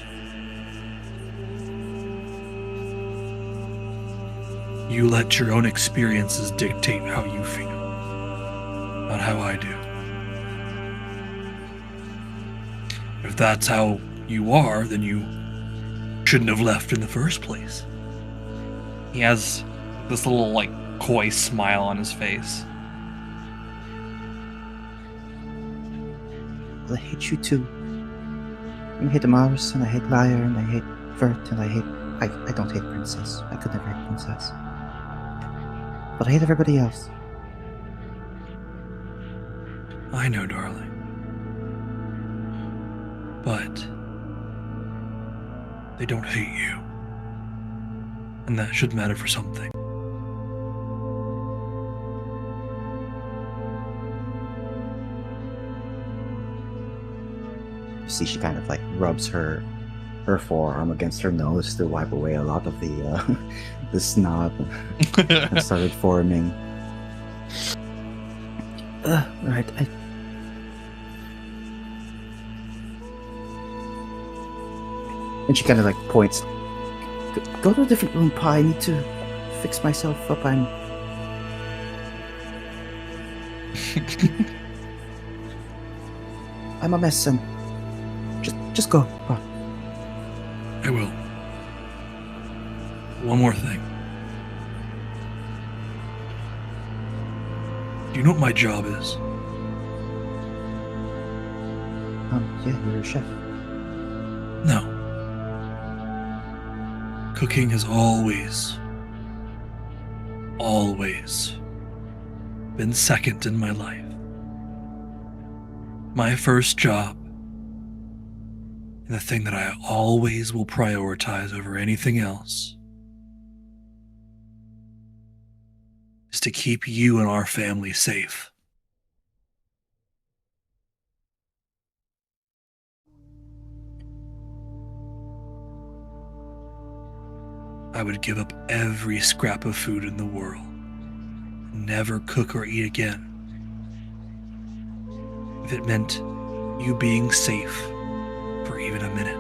You let your own experiences dictate how you feel, not how I do. If that's how you are, then you shouldn't have left in the first place. He has this little, like, coy smile on his face. Well, I hate you too. I hate Amaris, and I hate Liar, and I hate Vert, and I don't hate Princess. I could never hate Princess. But I hate everybody else. I know, darling. But they don't hate you. And that should matter for something. You see, she kind of like rubs her her forearm against her nose to wipe away a lot of the the snot that started forming. Right. And she kind of like points. Go to a different room, Pa. I need to fix myself up. I'm a mess, son. Just go, Pa. I will. One more thing. Do you know what my job is? Yeah, you're a chef. No. Cooking has always been second in my life. My first job, and the thing that I always will prioritize over anything else, is to keep you and our family safe. I would give up every scrap of food in the world, never cook or eat again, if it meant you being safe for even a minute.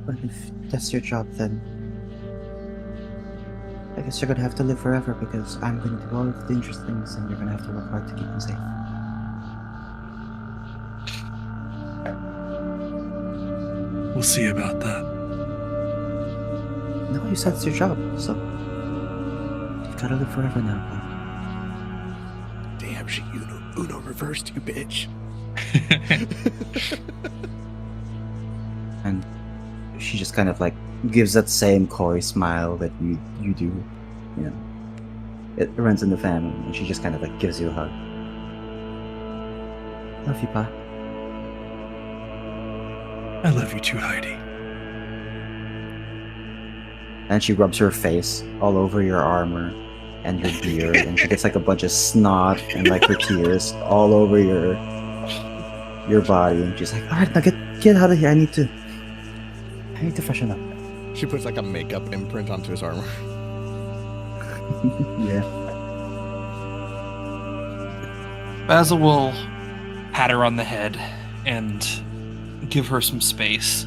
But if that's your job, then I guess you're gonna have to live forever because I'm gonna do all of the dangerous things and you're gonna have to work hard to keep them safe. We'll see about that. No, you said it's your job, so you've gotta live forever now, Pa. Damn, she Uno reversed you, bitch. And she just kind of like gives that same coy smile that you do, you know. It runs in the family, and she just kind of like gives you a hug. Love you, Pa. I love you too, Heidi. And she rubs her face all over your armor and your beard, and she gets like a bunch of snot and like her tears all over your body, and she's like, "Alright, now get out of here. I need to freshen up." She puts like a makeup imprint onto his armor. Yeah. Basil will pat her on the head and give her some space.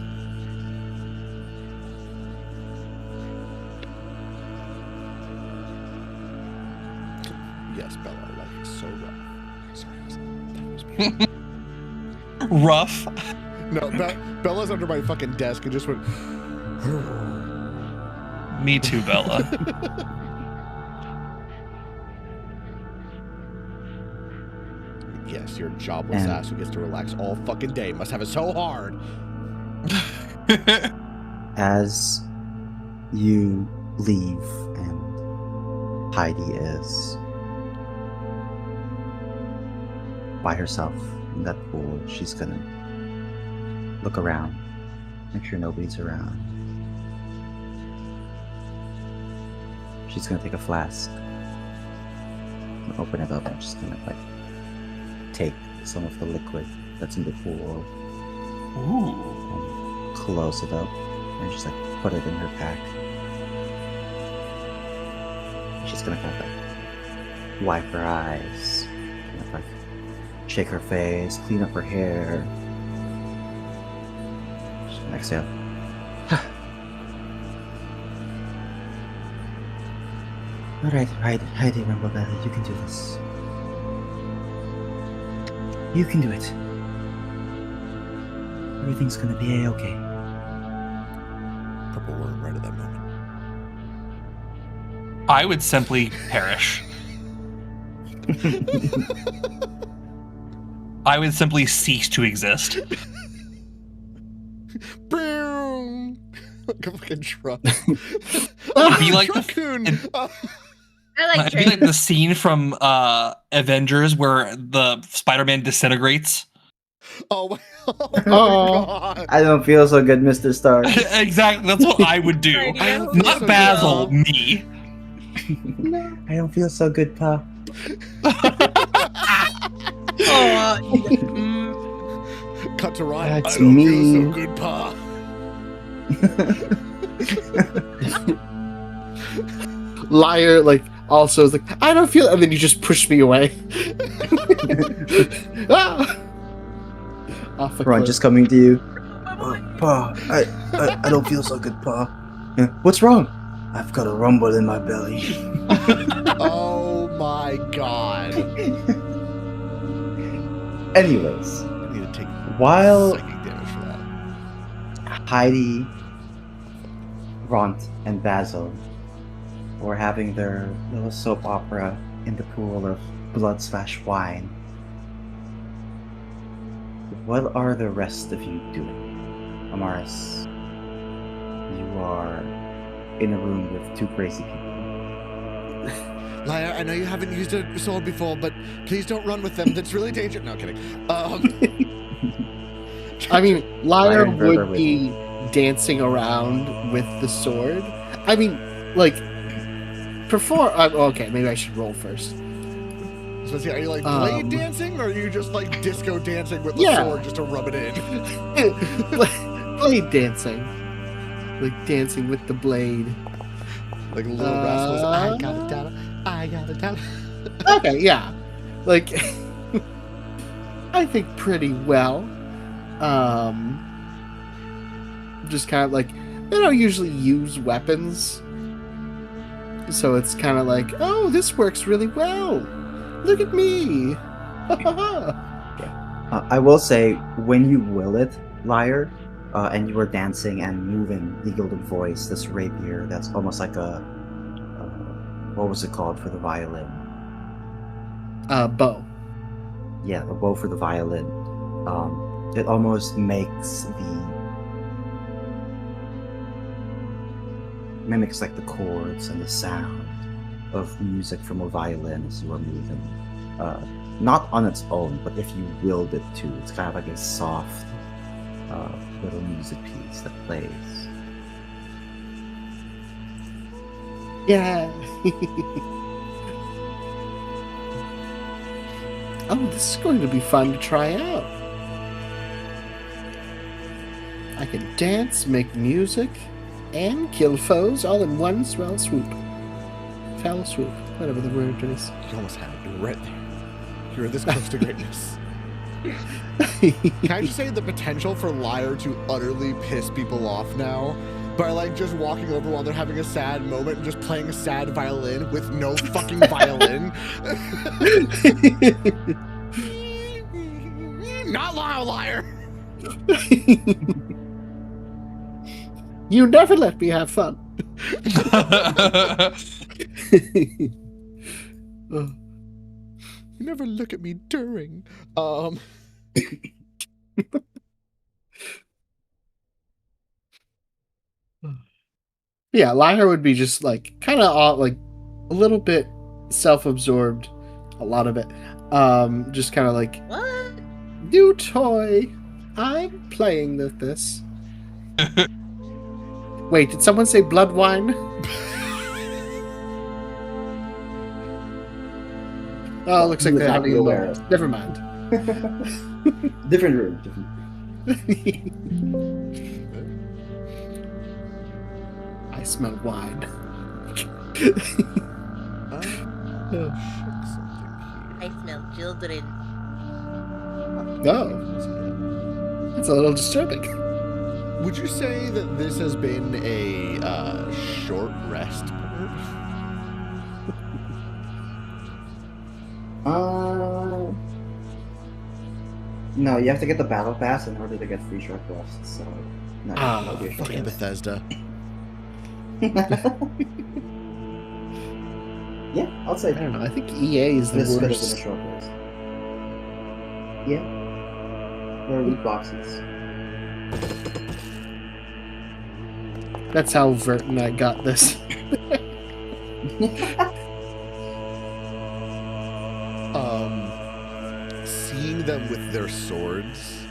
Yes, Bella, life is so rough. Sorry, that was me. Rough. No, Bella's under my fucking desk and just went. Me too, Bella. Yes, your jobless ass who gets to relax all fucking day must have it so hard. As you leave and Heidi is by herself in that pool, she's gonna look around, make sure nobody's around. She's gonna take a flask, open it up, and just gonna like take some of the liquid that's in the pool Ooh. and close it up and just like put it in her pack. She's gonna kind of like wipe her eyes, kind of like shake her face, clean up her hair. Just gonna exhale. Alright, Heidi, remember that you can do this. You can do it. Everything's gonna be a-okay. Purple word right at that moment. I would simply perish. I would simply cease to exist. Boom! Like a fucking truck. It'd be like Raccoon. I like It'd be like the scene from Avengers where the Spider-Man disintegrates. Oh my Oh. god. I don't feel so good, Mr. Stark. Exactly, that's what I would do. I don't feel Not so Basil, good. me. I don't feel so good, Pa. Cut to Ryan. That's I don't me. feel so good, Pa. Liar, like, also is like, I don't feel, and then you just push me away. Ah! Off the Ron cliff. just coming to you. Pa, I don't feel so good, Pa. What's wrong? I've got a rumble in my belly. Oh my god. Anyways, I need to take while psychic damage for that. Heidi, Ront, and Basil were having their little soap opera in the pool of blood/wine, what are the rest of you doing? Amaris, you are in a room with two crazy people. Liar, I know you haven't used a sword before, but please don't run with them. That's really dangerous. No, kidding. I mean, Liar Liar and Berber would with be dancing around with the sword. I mean, like, okay, maybe I should roll first. So see, are you like blade dancing, or are you just like disco dancing with the sword just to rub it in? Blade dancing. Like dancing with the blade. Like little rascals. I got a dollar. I got a dollar. Okay, yeah. Like, I think pretty well. Just kind of like, they don't usually use weapons. So it's kind of like, oh, this works really well. Look at me. I will say, when you will it, Liar, and you were dancing and moving the Gilded Voice, this rapier that's almost like a what was it called for the violin? Bow. Yeah, a bow for the violin. It almost makes mimics like the chords and the sound of music from a violin as you are moving. Not on its own, but if you willed it to, it's kind of like a soft little music piece that plays. Yeah. Oh, this is going to be fun to try out. I can dance, make music, and kill foes all in one swell swoop. Foul swoop, whatever the word is. You almost had it. You were right there. You were this close to greatness. Can I just say the potential for Liar to utterly piss people off now by like just walking over while they're having a sad moment and just playing a sad violin with no fucking violin? Not Liar. You never let me have fun. You never look at me during. Yeah, Liar would be just like kind of like a little bit self-absorbed, a lot of it. Just kind of like, What? new toy. I'm playing with this. Wait, did someone say blood wine? Oh, looks like they're having a aware. moment. Never mind. Different room. I smell wine. I smell children. Oh, that's a little disturbing. Would you say that this has been a short rest? No, you have to get the battle pass in order to get free short rests. So, no, that'll be a short Fucking rest. Bethesda. Yeah, I'll say I don't know. I think EA is the this could have been a worst. short rest. Yeah, there are loot boxes. That's how Vert and I got this. Seeing them with their swords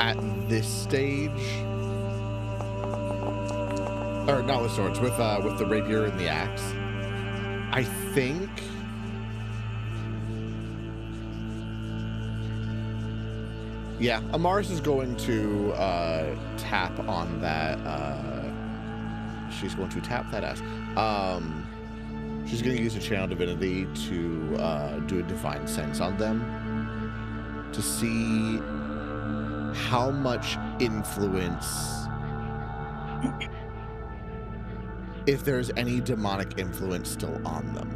at this stage, or not with swords, with the rapier and the axe, I think Yeah, Amaris is going to tap on that. She's going to tap that ass. She's going to use a channel divinity to do a divine sense on them to see how much influence, if there's any demonic influence still on them.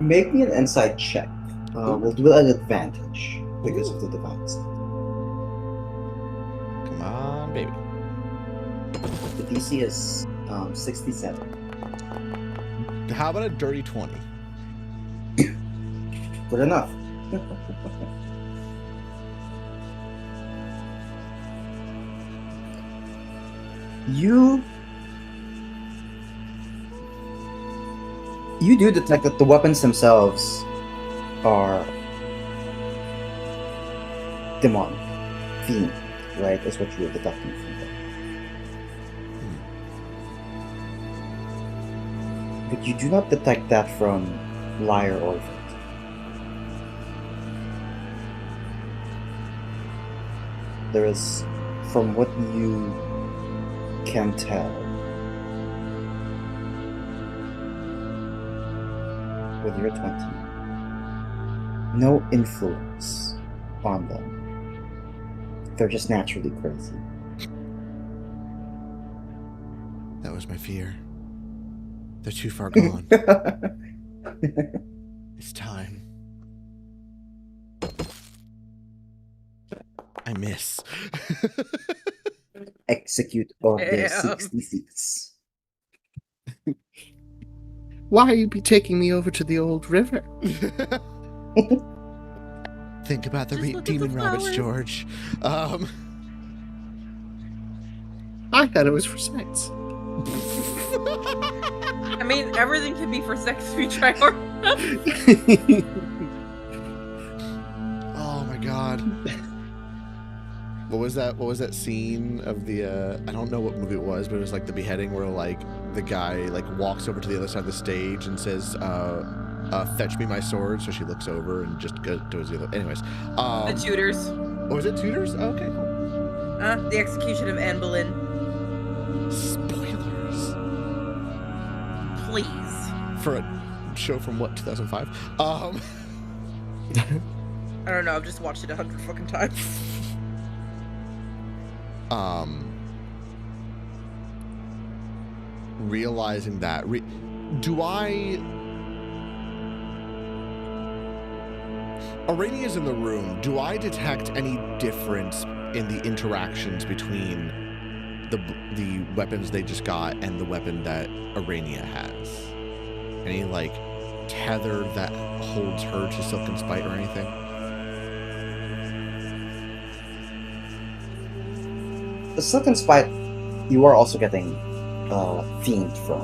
Make me an insight check. We'll do it at advantage because of the divine sense. Come on, baby. The DC is 67. How about a dirty 20? Good enough. You do detect that the weapons themselves are demonic, fiend, right? Is what you were deducting from them. But you do not detect that from Liar or Vert. There is, from what you can tell, with your 20, no influence on them. They're just naturally crazy. That was my fear. They're too far gone. It's time. I miss. Execute of the Yeah. 66. Why you be taking me over to the old river? Think about the Just look at demon the rabbits, flowers. George. I thought it was for sex. I mean, everything can be for sex if you try hard enough. Oh my god. What was that scene of the I don't know what movie it was, but it was like the beheading where like the guy like walks over to the other side of the stage and says, fetch me my sword. So she looks over and just goes the other. Anyways. The Tudors. Oh, was it Tudors? Oh, okay, cool. The execution of Anne Boleyn. Spoilers. Please. For a show from what, 2005? I don't know, I've just watched it 100 fucking times. Realizing that, do I... Arania's in the room. Do I detect any difference in the interactions between the weapons they just got and the weapon that Arania has? Any, like, tether that holds her to Silken Spite or anything? The Silken Spite, you are also getting Fiend from.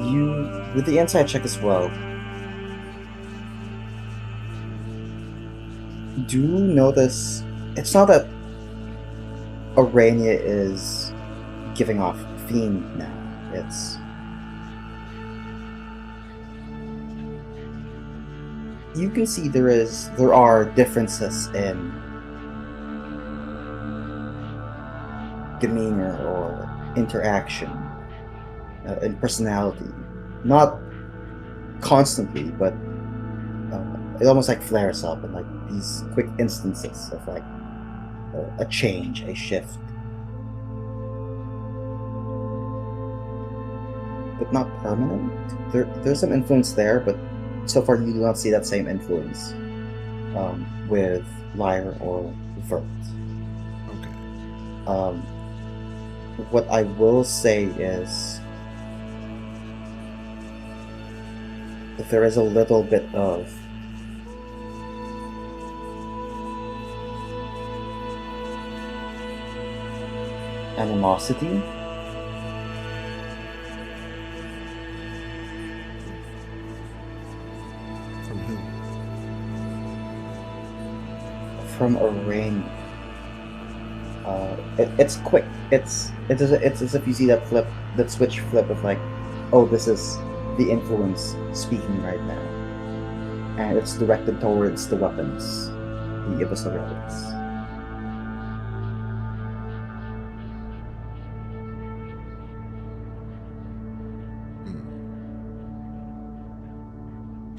You, with the inside check as well, do notice it's not that Arania is giving off Fiend now. It's you can see there are differences in demeanor or interaction and personality, not constantly, but it almost like flares up in like these quick instances of like a change, a shift, but not permanent. There's some influence there, but so far you do not see that same influence with Lyre or Vert. Okay. What I will say is that there is a little bit of animosity From who? from Arania. It's quick. It's as if you see that switch flip of like, oh, this is the influence speaking right now. And it's directed towards the weapons, the abyssal relics.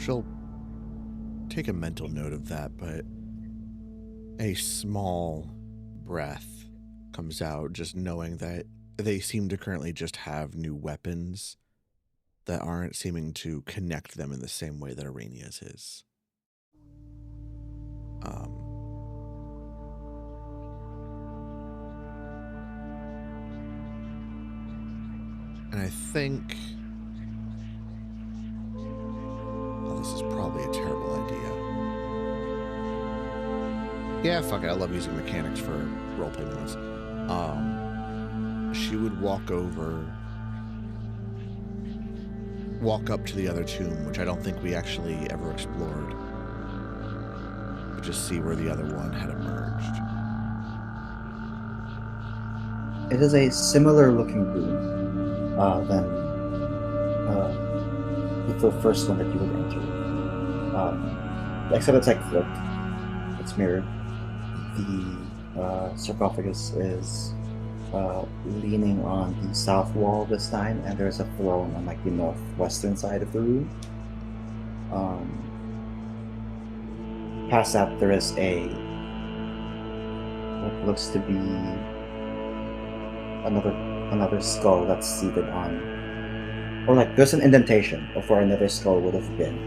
She'll take a mental note of that, but a small breath comes out, just knowing that they seem to currently just have new weapons that aren't seeming to connect them in the same way that Arrhenia's is. And I think... this is probably a terrible idea. Yeah, fuck it. I love using mechanics for roleplay moments. She would walk up to the other tomb, which I don't think we actually ever explored. But just see where the other one had emerged. It is a similar looking room than the first one that you would enter. Except it's like flipped. It's mirrored. The sarcophagus is leaning on the south wall this time, and there's a throne on like the northwestern side of the room. Past that, there is what looks to be another skull that's seated on, or like there's an indentation of where another skull would have been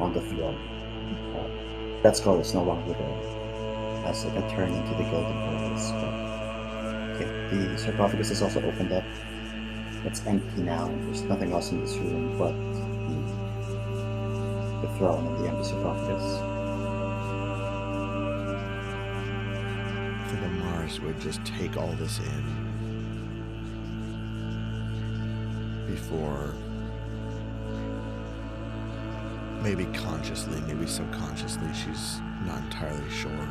on the throne. That skull is no longer there, as like a turn into the golden portals. Okay, the sarcophagus is also opened up. It's empty now. There's nothing else in this room but the throne and the empty sarcophagus. I think Mars would just take all this in before, maybe consciously, maybe subconsciously, she's not entirely sure.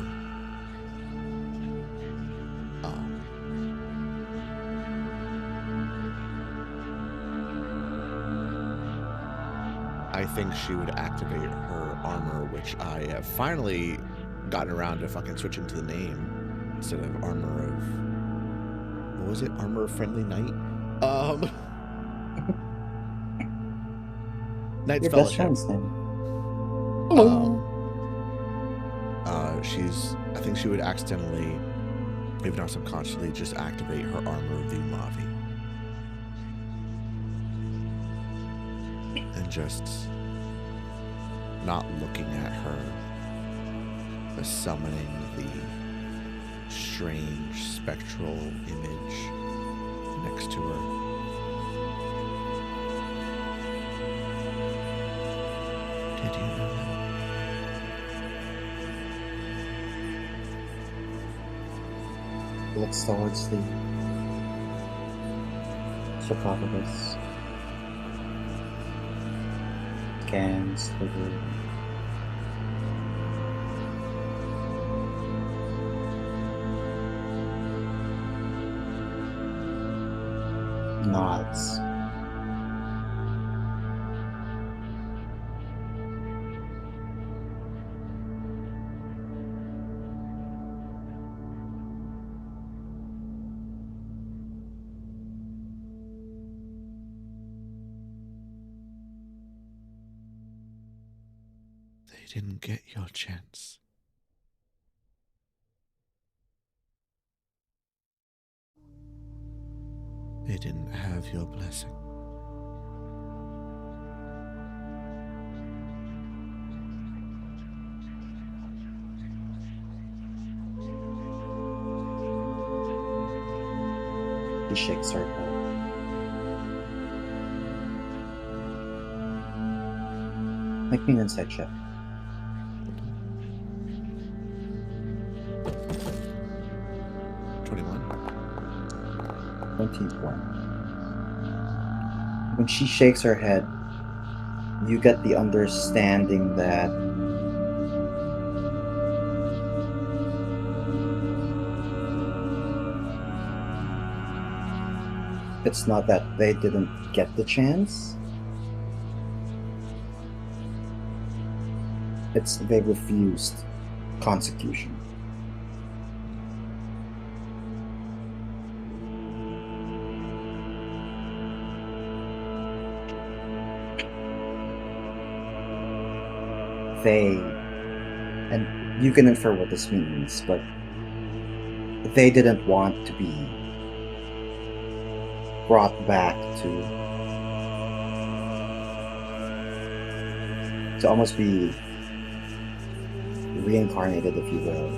I think she would activate her armor, which I have finally gotten around to fucking switching to the name instead of armor of, what was it? Armor of Friendly Knight? Knight's Fellowship. Hello. I think she would accidentally, maybe not subconsciously, just activate her armor of the Umavi. And just not looking at her, but summoning the strange spectral image next to her. Did you know that? Looks towards the sarcophagus. Scans the room. Nods. They didn't get your chance. They didn't have your blessing. He shakes her head. Make me an insight check. 21. When she shakes her head, you get the understanding that it's not that they didn't get the chance, they refused consecution. And you can infer what this means, but they didn't want to be brought back to almost be reincarnated, if you will,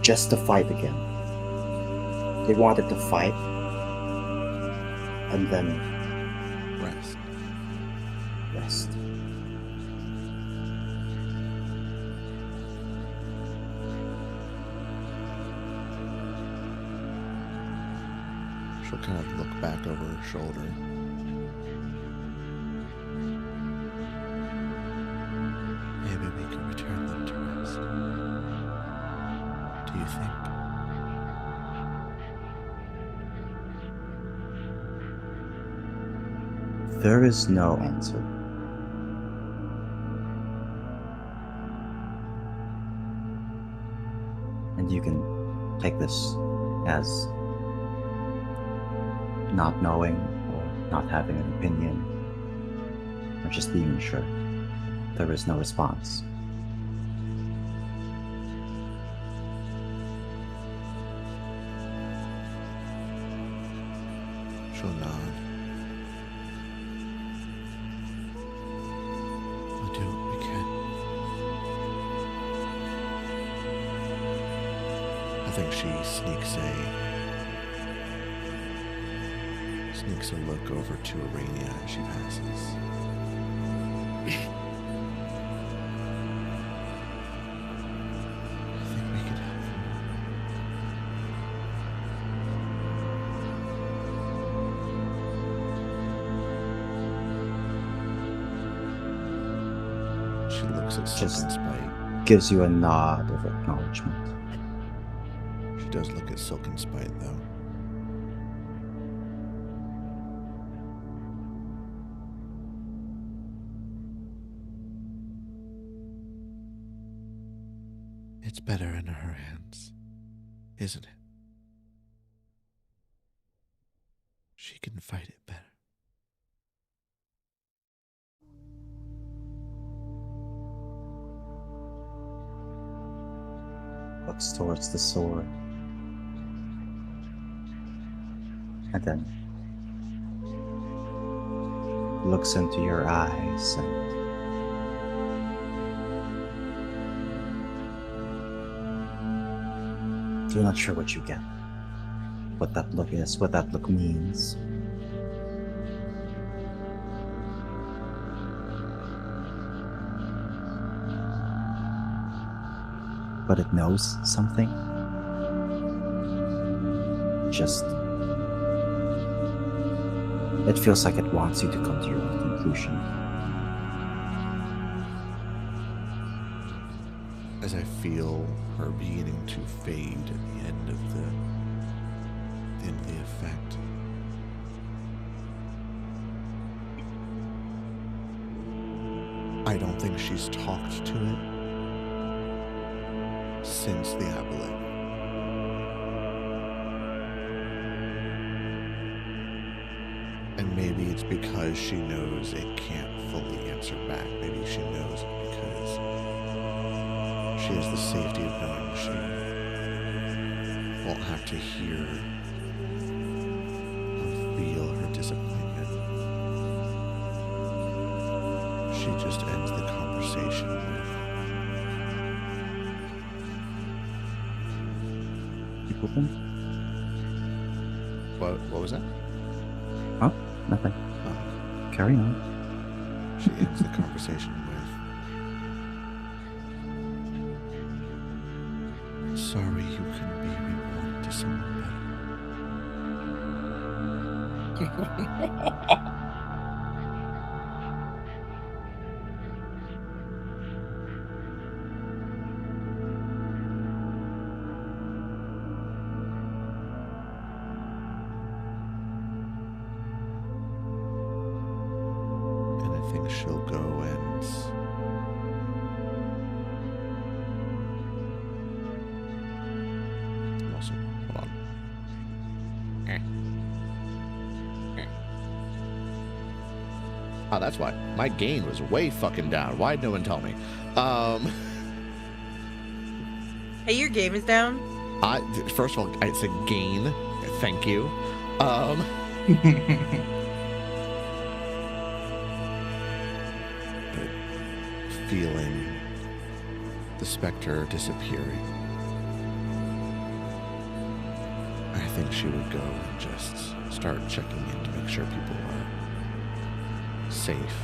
just to fight again. They wanted to fight and then Rest. rest. She'll kind of look back over her shoulder. Maybe we can return them to rest. Do you think? There is no answer. And you can take this as not knowing or not having an opinion or just being sure. There is no response. She'll nod. We'll do what we can. I think she sneaks a look over to Arania as she passes. I think we could help her. She looks at Silk and Spite. Gives you a nod of acknowledgement. She does look at Silk and Spite, though. It's better in her hands, isn't it? She can fight it better. Looks towards the sword. And then looks into your eyes and you're not sure what you get. What that look is, what that look means. But it knows something. Just... it feels like it wants you to come to your own conclusion. As I feel her beginning to fade at the end of the effect, I don't think she's talked to it since the aboleth. And maybe it's because she knows it can't fully answer back. Maybe she knows it because she has the safety of knowing she won't have to hear or feel her disappointment. She just ends the conversation with, Keep open? What was that? Huh? Nothing. Oh. Carry on. She ends the conversation with, sorry you couldn't be reborn to someone better. And I think she'll go and Oh, that's why. My gain was way fucking down. Why'd no one tell me? Hey, your game is down? First of all, it's a gain. Thank you. But feeling the specter disappearing, I think she would go and just start checking in to make sure people are safe.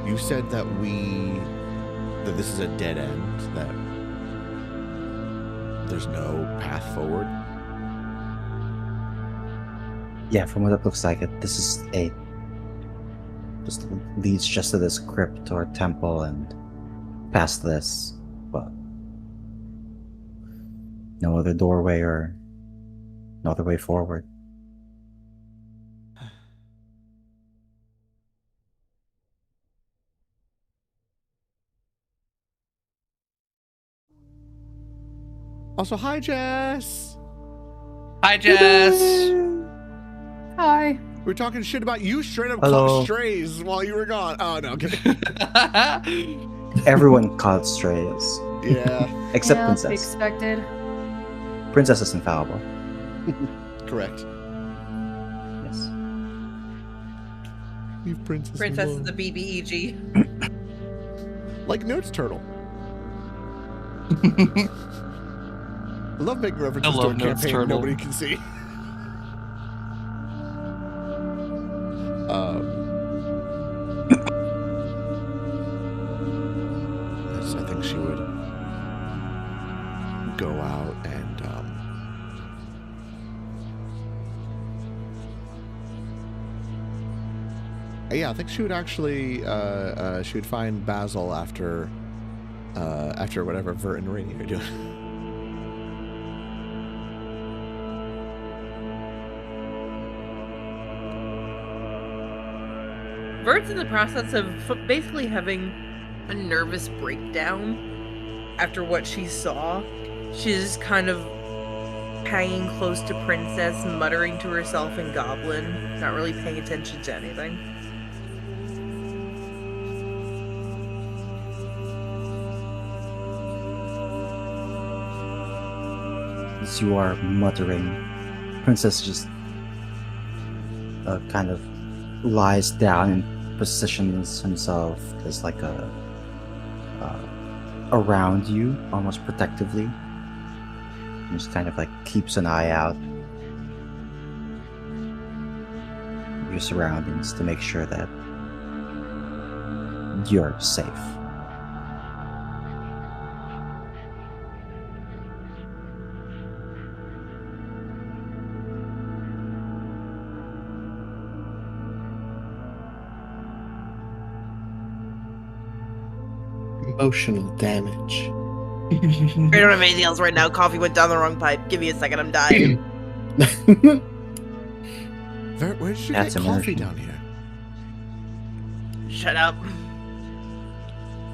You said that this is a dead end, that there's no path forward. Yeah, from what it looks like, this is just leads just to this crypt or temple and past this, but no other doorway or no other way forward. Also, hi, Jess. Hi, Jess. Hi. We were talking shit about you straight up Hello. caught strays while you were gone. Oh, no, kidding. Everyone caught strays, Yeah, except Yeah, to be Princess. expected. Princess is infallible. correct. Yes. Leave Princess Princess is alone. the BBEG. Like Notes Turtle. I love making references to a love Notes campaign Turtle. nobody can see. Yes, I think she would go out and yeah, I think she would actually she would find Basil after whatever Vert and Rainy are doing. Vert's in the process of basically having a nervous breakdown after what she saw. She's kind of hanging close to Princess, muttering to herself in Goblin, not really paying attention to anything. As you are muttering, Princess just kind of lies down and positions himself as like around you, almost protectively. And just kind of like keeps an eye out your surroundings to make sure that you're safe. Emotional damage. I don't have anything else right now. Coffee went down the wrong pipe. Give me a second, I'm dying. Vert, where did you That's get coffee immersion. down here? Shut up.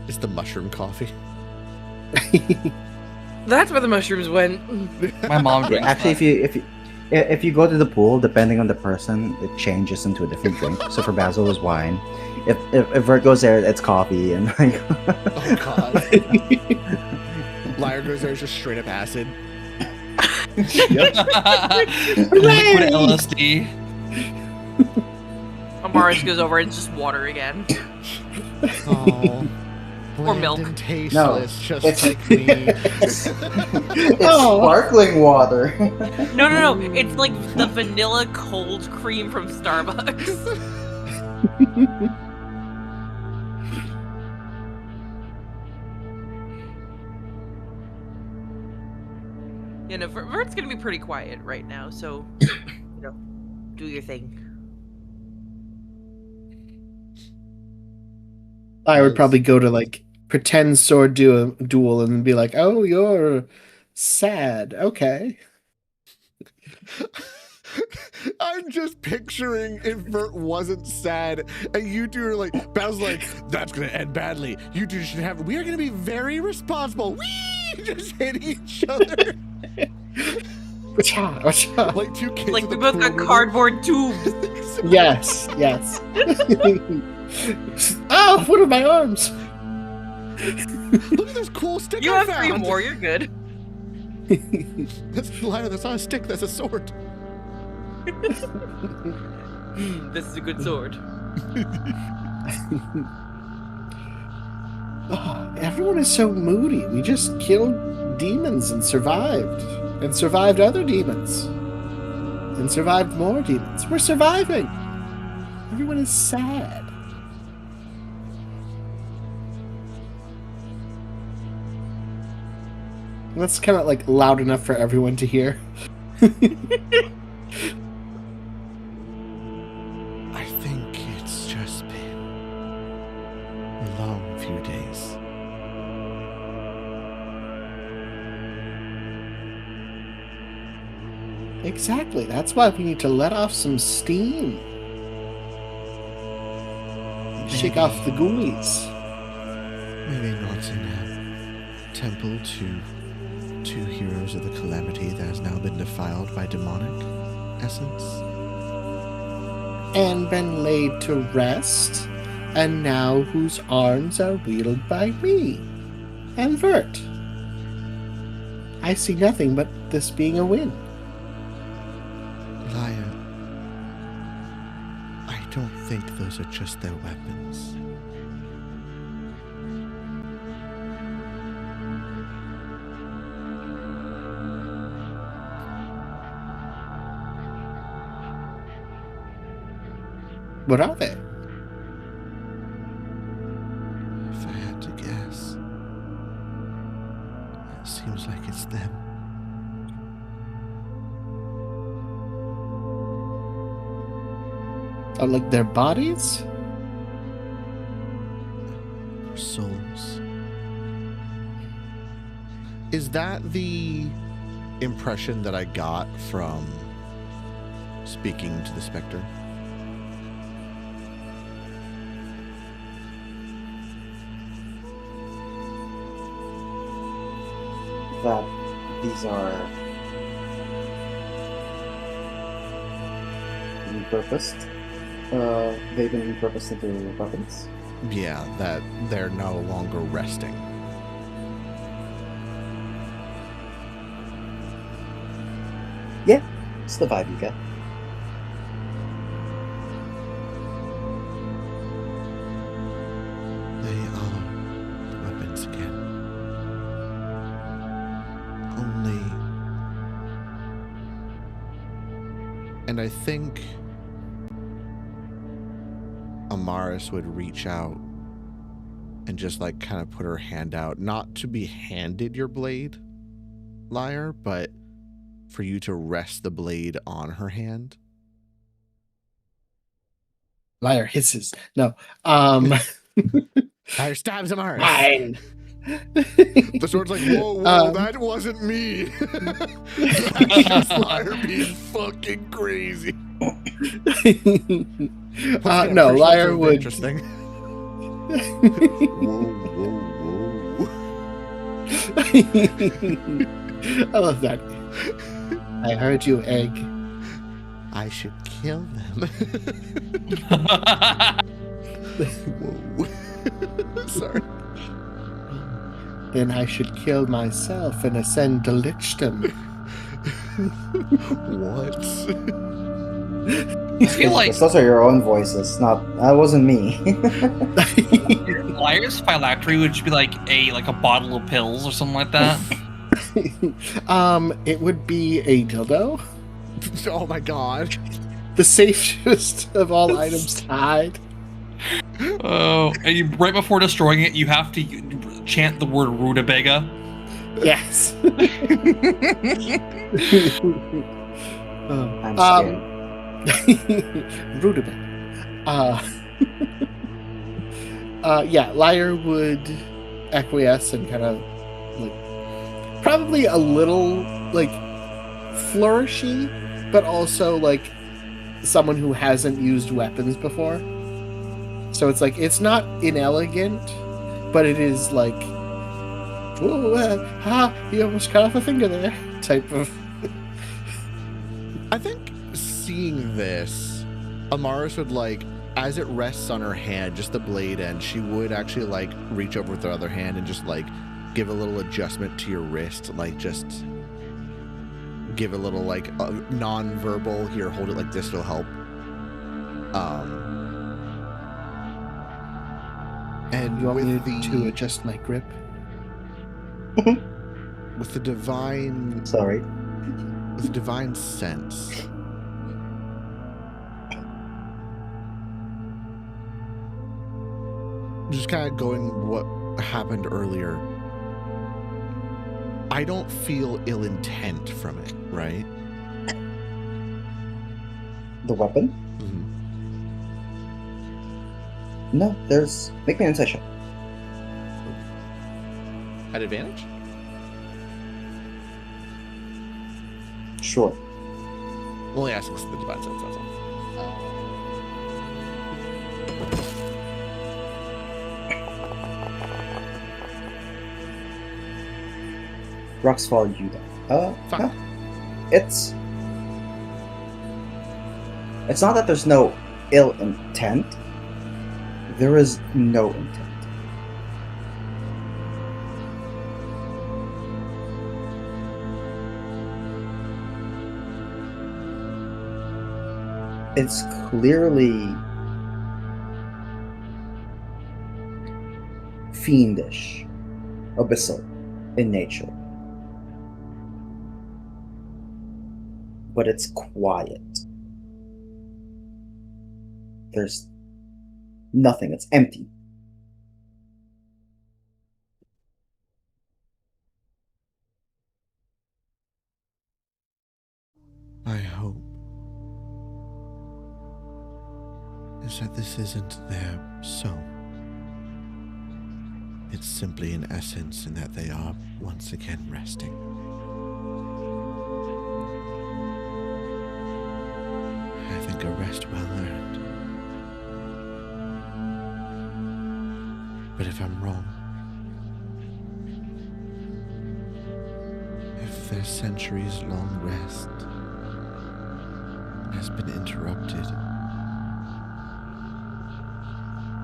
It's the mushroom coffee. That's where the mushrooms went. My mom drinks Actually, that. if you go to the pool, depending on the person, it changes into a different drink. So for Basil, it's wine. If Vert goes there, it's coffee, and like. Oh god. Liar goes there, it's just straight up acid. Liquid LSD. Amaris goes over and it's just water again. Oh. Or milk. And tasteless, just it's- like me. It's sparkling water. No. It's like the vanilla cold cream from Starbucks. You know, Vert's gonna be pretty quiet right now, so, do your thing. I would probably go to like pretend sword duel and be like, "Oh, you're sad. Okay." I'm just picturing if Vert wasn't sad, and you two are like, Basil's like, that's gonna end badly. You two should have. We are gonna be very responsible. Whee! Just hit each other. Like two kids. Like in we the both pool got with cardboard tubes. them. Yes. Oh, what are my arms? Look at this cool stick You I have found. 3 more, you're good. That's Liar, that's not a stick, that's a sword. This is a good sword. Oh, everyone is so moody. We just killed demons and survived other demons, and survived more demons. We're surviving. Everyone is sad. That's kind of like loud enough for everyone to hear. I think it's just been a long few days. Exactly. That's why we need to let off some steam. Shake off the ghoulies. Maybe not in a temple to two heroes of the calamity that has now been defiled by demonic essence. And been laid to rest, and now whose arms are wielded by me and Vert. I see nothing but this being a win. Liar, I don't think those are just their weapons. What are they? If I had to guess, it seems like it's them. Oh, like their bodies? Their souls. Is that the impression that I got from speaking to the specter? That these are repurposed. They've been repurposed into weapons. Yeah, that they're no longer resting. Yeah, it's the vibe you get. They are weapons again. Only... And I think Amaris would reach out and just like kind of put her hand out, not to be handed your blade, Liar, but for you to rest the blade on her hand. Liar hisses. No. Liar stabs Amaris. Fine. The sword's like, whoa, that wasn't me. That's just Liar being fucking crazy. No, Liar would. Interesting. Whoa. I love that. I heard you, Egg. I should kill them. Whoa. Sorry. Then I should kill myself and ascend to lichdom. What? I feel like Those are your own voices, not. That wasn't me. Liar's phylactery would just be like a bottle of pills or something like that. It would be a dildo. Oh my god. The safest of all items to hide. Oh, and right before destroying it, you have to chant the word rutabaga. Yes. I'm scared. Rutabaga. Yeah, Liar would acquiesce and kind of like probably a little like flourishy, but also like someone who hasn't used weapons before. So it's like it's not inelegant, but it is like, oh, you almost cut off a finger there type of I think seeing this, Amaris would like, as it rests on her hand, just the blade end, she would actually like reach over with her other hand and just like give a little adjustment to your wrist, like just give a little like non-verbal, here, hold it like this, it'll help. And You want with me to adjust my grip? with the divine Sorry. with the divine sense, just kind of going what happened earlier, I don't feel ill intent from it, right? The weapon? Mm-hmm. No, there's... Make me an insight check. At advantage? Sure. I'm only asking for the divine sense, that's all. Rocks follow you down. Fine. No. It's not that there's no ill intent. There is no intent. It's clearly fiendish, abyssal in nature. But it's quiet. There's nothing. It's empty. My hope is that this isn't their soul. It's simply an essence in that they are once again resting. I think a rest well earned. But if I'm wrong, if their centuries-long rest has been interrupted,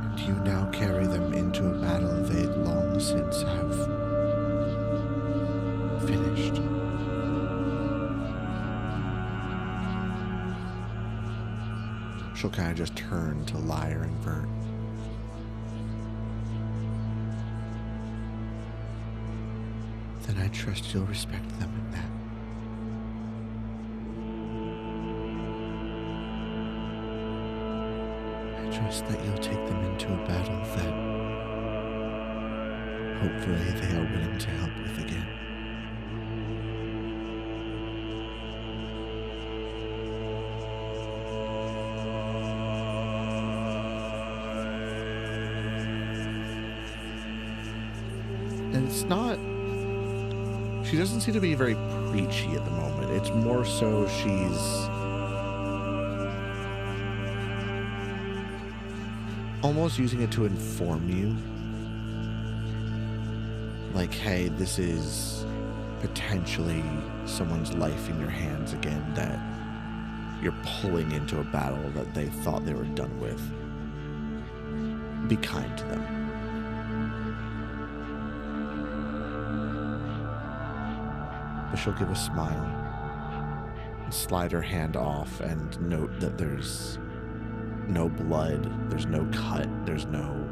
and you now carry them into a battle they long since have finished. She'll kind of just turn to Lyre and Vert. Then I trust you'll respect them in that. I trust that you'll take them into a battle that hopefully they are willing to help with again. And it's not... She doesn't seem to be very preachy at the moment. It's more so she's... almost using it to inform you. Like, hey, this is potentially someone's life in your hands again that you're pulling into a battle that they thought they were done with. Be kind to them. But she'll give a smile and slide her hand off and note that there's no blood, there's no cut, there's no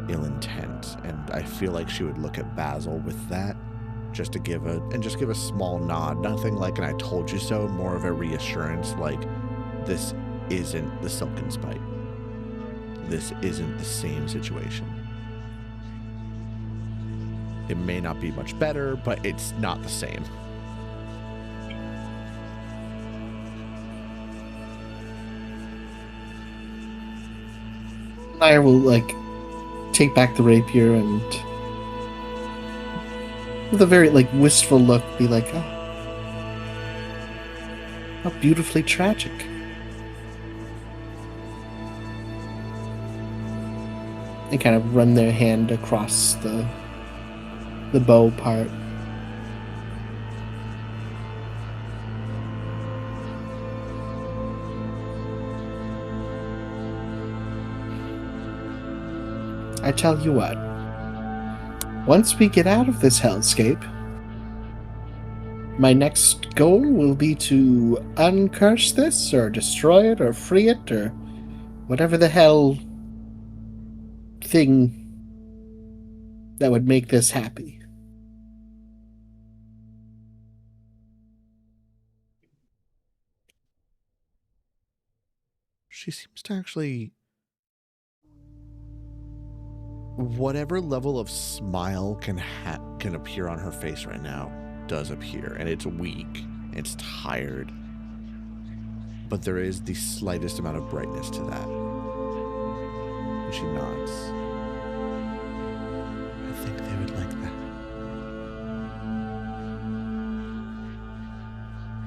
ill intent. And I feel like she would look at Basil with that just to give a small nod. Nothing like an I told you so, more of a reassurance like this isn't the Silken Spite. This isn't the same situation. It may not be much better, but it's not the same. Lyre will, like, take back the rapier and, with a very, like, wistful look, be like, oh, how beautifully tragic. And kind of run their hand across the bow part. I tell you what. Once we get out of this hellscape, my next goal will be to uncurse this, or destroy it, or free it, or whatever the hell thing that would make this happy. She seems to actually... Whatever level of smile can appear on her face right now does appear, and it's weak, it's tired, but there is the slightest amount of brightness to that. And she nods. I think they would like that.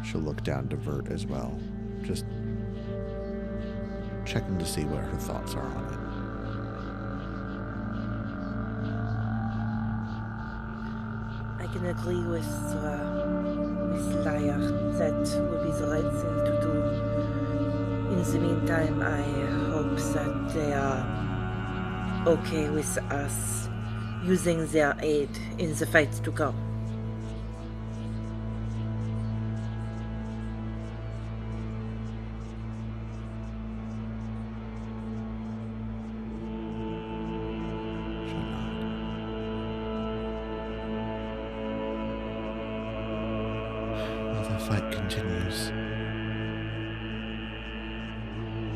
She'll look down to Vert as well, just checking to see what her thoughts are on it. I can agree with Miss Lyer. That would be the right thing to do. In the meantime, I hope that they are okay with us using their aid in the fight to come. Fight continues.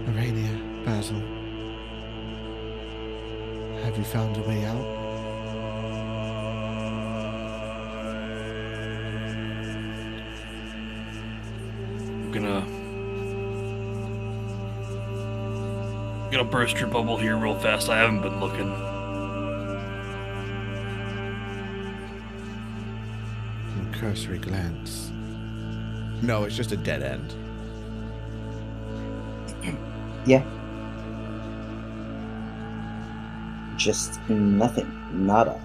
Arania, Basil, have you found a way out? I'm gonna burst your bubble here real fast. I haven't been looking. Cursory glance. No, it's just a dead end. Yeah. Just nothing. Nada.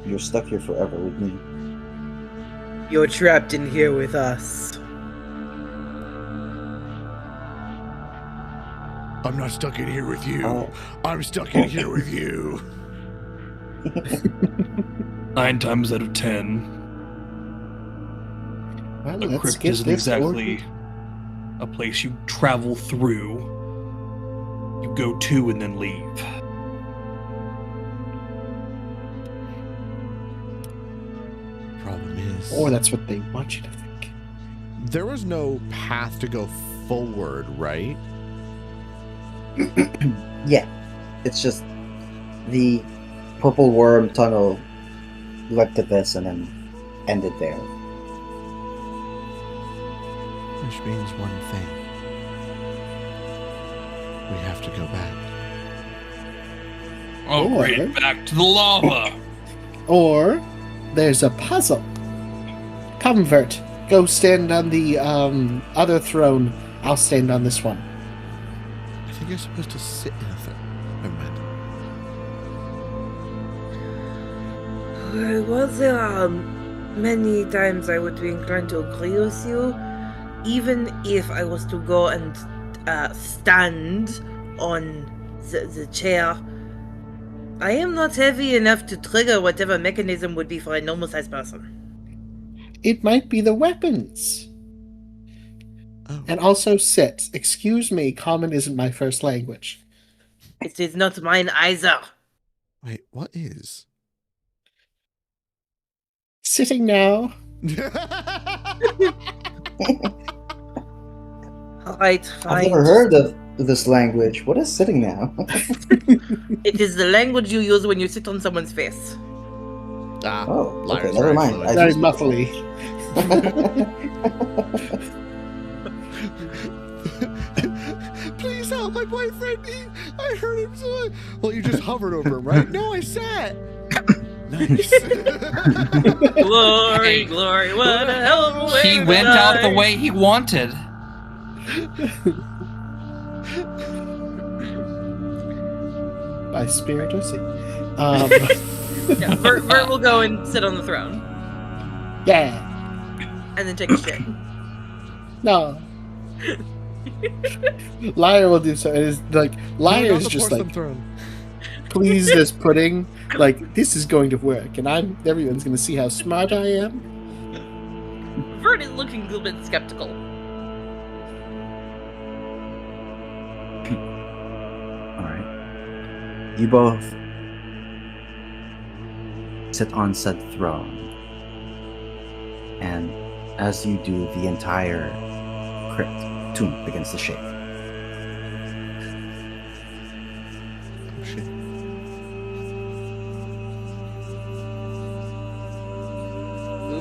You're stuck here forever with me. You're trapped in here with us. I'm not stuck in here with you. I'm stuck in here with you. 9 times out of 10. Well, A let's crypt get isn't this exactly ordered. a place you travel through. You go to and then leave. Problem is... Or that's what they want you to think. There was no path to go forward, right? Yeah. It's just the purple worm tunnel led to this and then ended there. Which means one thing. We have to go back. Oh, Or- great, back to the lava. Or there's a puzzle. Come, Vert. Go stand on the other throne. I'll stand on this one. I think you're supposed to sit in a throne. Never mind. Well, there are many times I would be inclined to agree with you. Even if I was to go and stand on the chair, I am not heavy enough to trigger whatever mechanism would be for a normal-sized person. It might be the weapons. Oh. And also sit. Excuse me, common isn't my first language. It is not mine either. Wait, what is? Sitting now. Alright, fine. I've never heard of this language. What is sitting now? It is the language you use when you sit on someone's face. Ah, Oh, okay, liar's never right, mind. Lily. Very muffly. Please help my boyfriend. I hurt him so. Well, you just hovered over him, right? No, I sat. Nice. Glory, Hey. glory, what a hell of a way He to went out the die. way he wanted. By spirit or sea. Yeah, Vert will go and sit on the throne Yeah. and then take a shit. No. Liar will do so. It is like Liar No, not is the just porcelain like throne. pleased as pudding. Like, this is going to work, and everyone's going to see how smart I am. Vern is looking a little bit skeptical. Alright. You both sit on said throne. And as you do, the entire crypt tomb begins to shake. Oh, shit.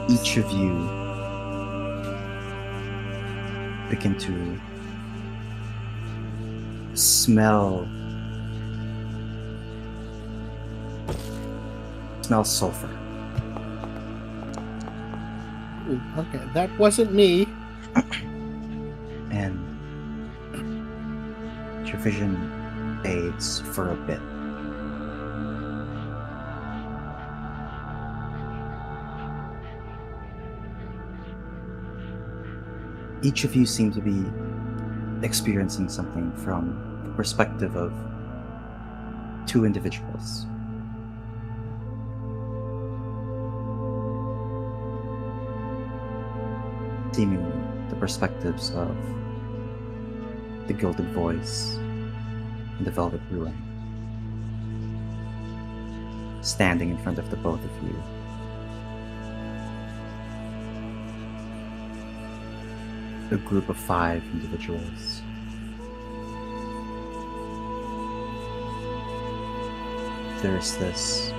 Each of you begin to smell sulfur. Ooh, okay, that wasn't me. And your vision fades for a bit. Each of you seem to be experiencing something from the perspective of two individuals. Seemingly the perspectives of the Gilded Voice and the Velvet Ruin, standing in front of the both of you. A group of 5 individuals. There's this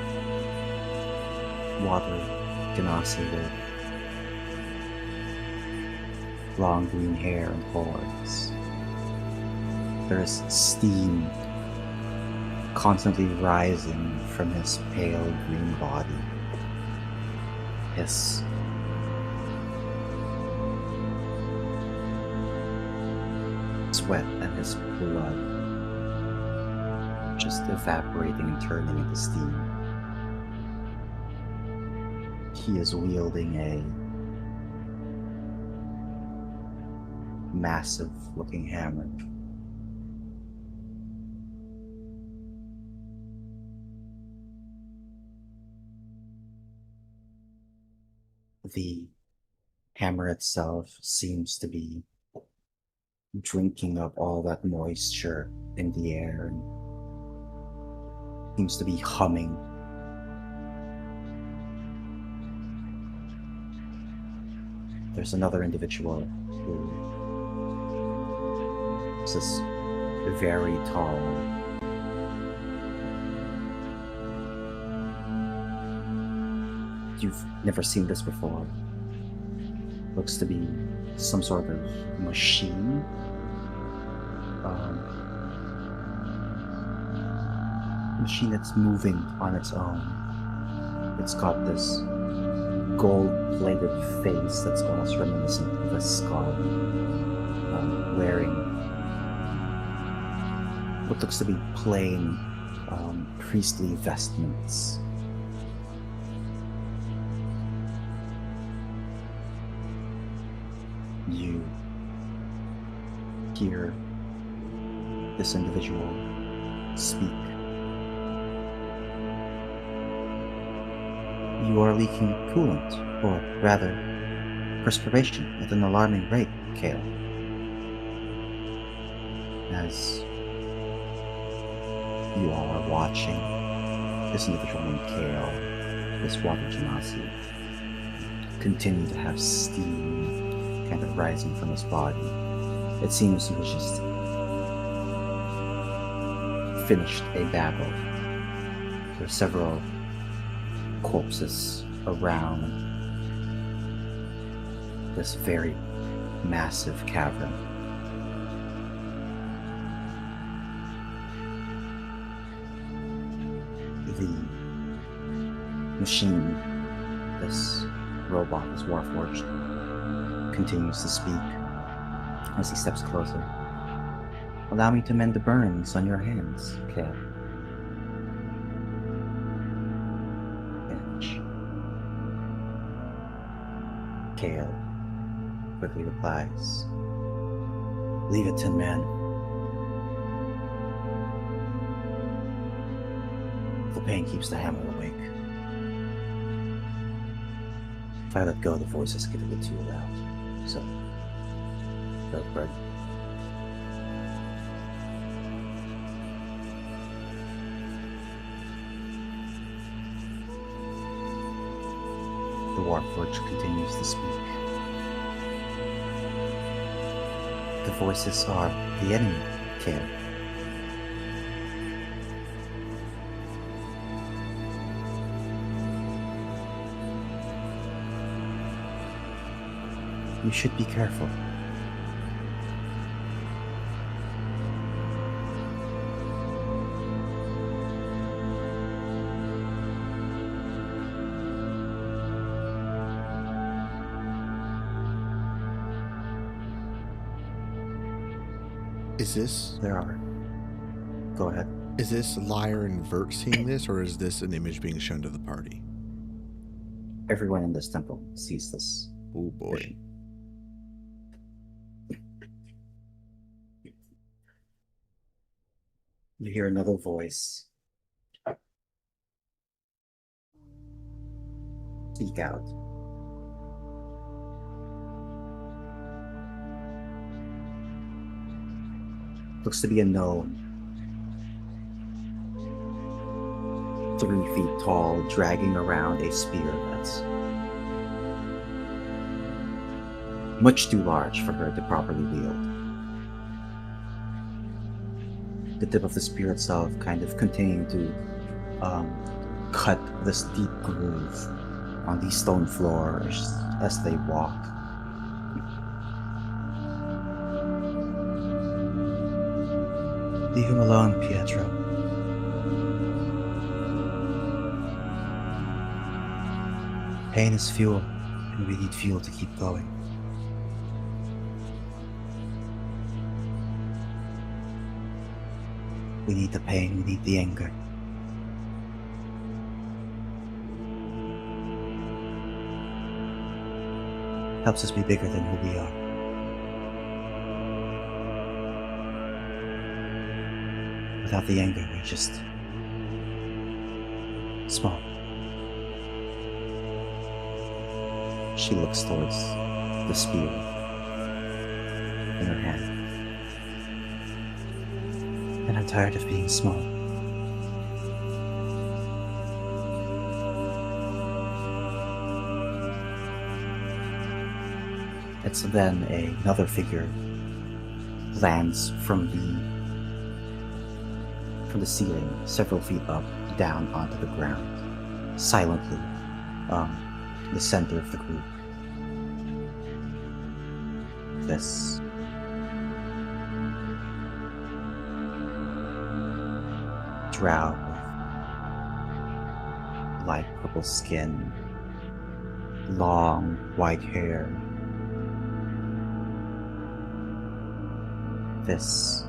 water genasi with long green hair and horns. There's steam constantly rising from his pale green body. His sweat and his blood just evaporating and turning into steam. He is wielding a massive looking hammer. The hammer itself seems to be drinking up all that moisture in the air and seems to be humming. There's another individual who is this very tall, you've never seen this before. Looks to be some sort of machine. Machine that's moving on its own. It's got this gold-plated face that's almost reminiscent of a skull, wearing what looks to be plain priestly vestments. You hear this individual speak. You are leaking coolant, or rather, perspiration at an alarming rate, Kale. As you all are watching this individual named Kale, this water genasi, continue to have steam kind of rising from his body. It seems he was just finished a battle. There are several corpses around this very massive cavern. The machine, this robot, this Warforged, continues to speak as he steps closer. Allow me to mend the burns on your hands, Kale. Kale quickly replies, "Leave it, Tin Man." pain keeps the hammer awake. If I let go, the voices get a bit too loud. So, Bird. The Warforged continues to speak. The voices are the enemy, Kale. You should be careful. Is this There are. Go ahead. is this Lyre and Vert seeing this, or is this an image being shown to the party? Everyone in this temple sees this. Oh boy. vision. You hear another voice speak out. Looks to be a gnome. 3 feet tall, dragging around a spear that's much too large for her to properly wield. The tip of the spear itself kind of continuing to cut this deep groove on the stone floor as they walk. Leave him alone, Pietro. Pain is fuel, and we need fuel to keep going. We need the pain, we need the anger. Helps us be bigger than who we are. Without the anger, we're just small. She looks towards the spear in her hand. And I'm tired of being small. It's then another figure lands from the ceiling, several feet up, down onto the ground, silently, in the center of the group. This drow with light purple skin, long white hair. This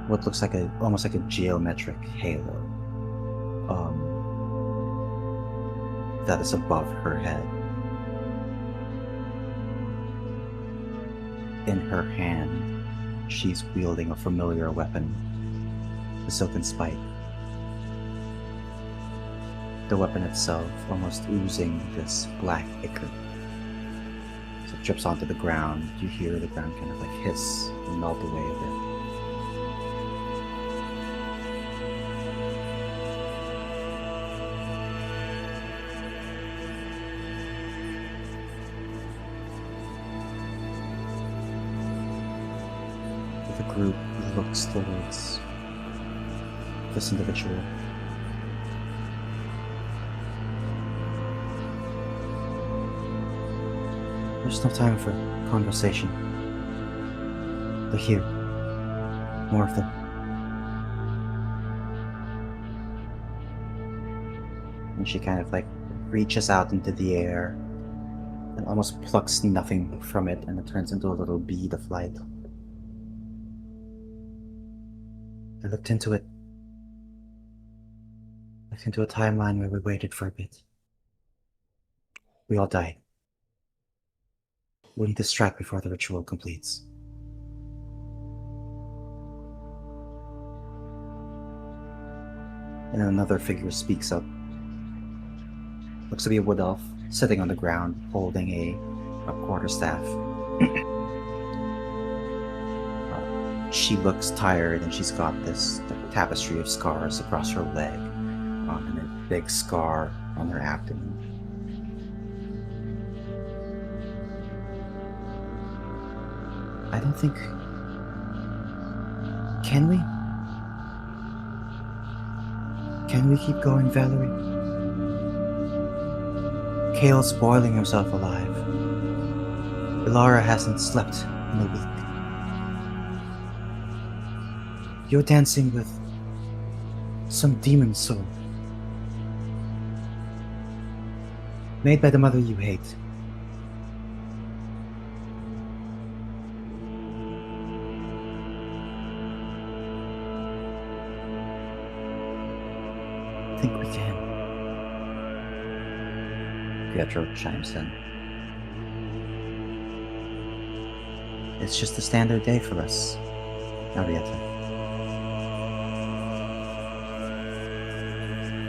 what looks like almost like a geometric halo that is above her head. In her hand, she's wielding a familiar weapon, the silken spike. The weapon itself almost oozing this black ichor. So it drips onto the ground. You hear the ground kind of like hiss and melt away a bit. The group looks towards this individual. There's no time for conversation. They're here. More of them. And she kind of like reaches out into the air and almost plucks nothing from it, and it turns into a little bead of light. I looked into it. Looked into a timeline where we waited for a bit. We all died. We need to strike before the ritual completes. And then another figure speaks up. Looks to be a wood elf, sitting on the ground, holding a quarterstaff. She looks tired, and she's got this tapestry of scars across her leg, and a big scar on her abdomen. I don't think... Can we? Can we keep going, Valerie? Kale's boiling himself alive. Ilara hasn't slept in a week. You're dancing with some demon soul. Made by the mother you hate. I think we can. Pietro chimes in. It's just a standard day for us, Arietta.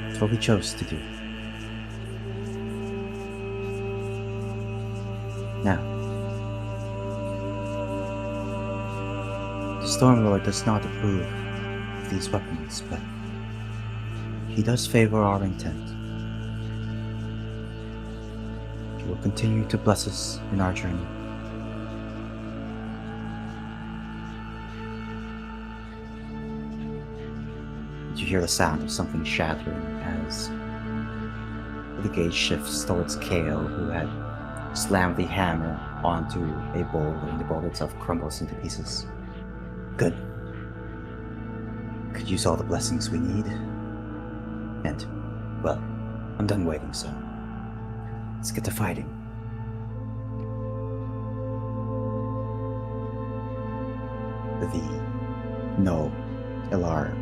It's what we chose to do. Now, the Stormlord does not approve of these weapons, but he does favor our intent. He will continue to bless us in our journey. You hear the sound of something shattering as the gaze shifts towards Kale, who had slammed the hammer onto a boulder, and the boulder itself crumbles into pieces. Good. Could use all the blessings we need. And, well, I'm done waiting, so let's get to fighting. No, Ilara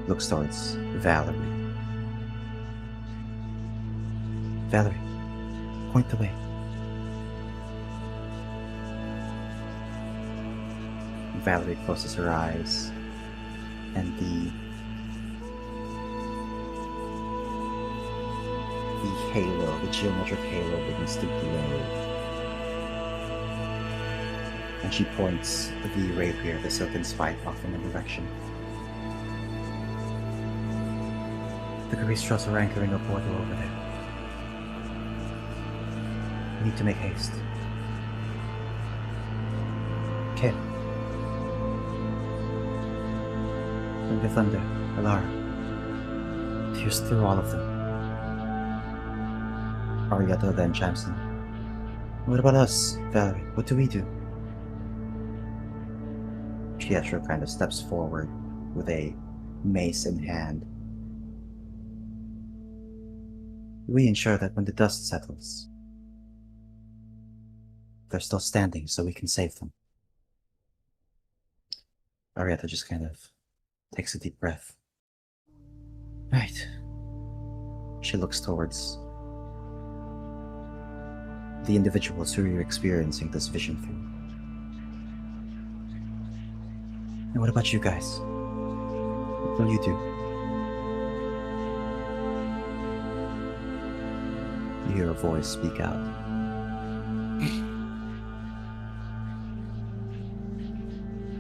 looks towards Valerie. Valerie, point the way. Valerie closes her eyes, and the halo, the geometric halo, begins to glow. And she points the rapier, the silken spike, off in a direction. The Garistros are anchoring a portal over there. We need to make haste. Kid. Bring the thunder, Ilara. Pierce through all of them. Arietta then chimes in. What about us, Valerie? What do we do? Pietro kind of steps forward with a mace in hand. We ensure that when the dust settles, they're still standing so we can save them. Arietta just kind of takes a deep breath. Right. She looks towards the individuals who you're experiencing this vision through. And what about you guys? What will you do? You hear a voice speak out.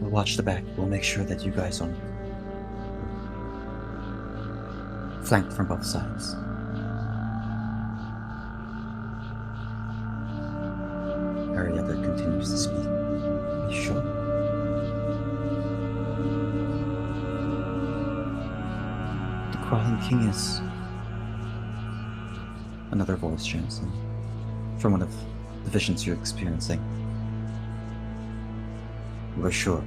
We'll watch the back. We'll make sure that you guys aren't flanked from both sides. Arietta continues to speak. Are you sure? The Crawling King is... Another voice chimes in from one of the visions you're experiencing. We're sure.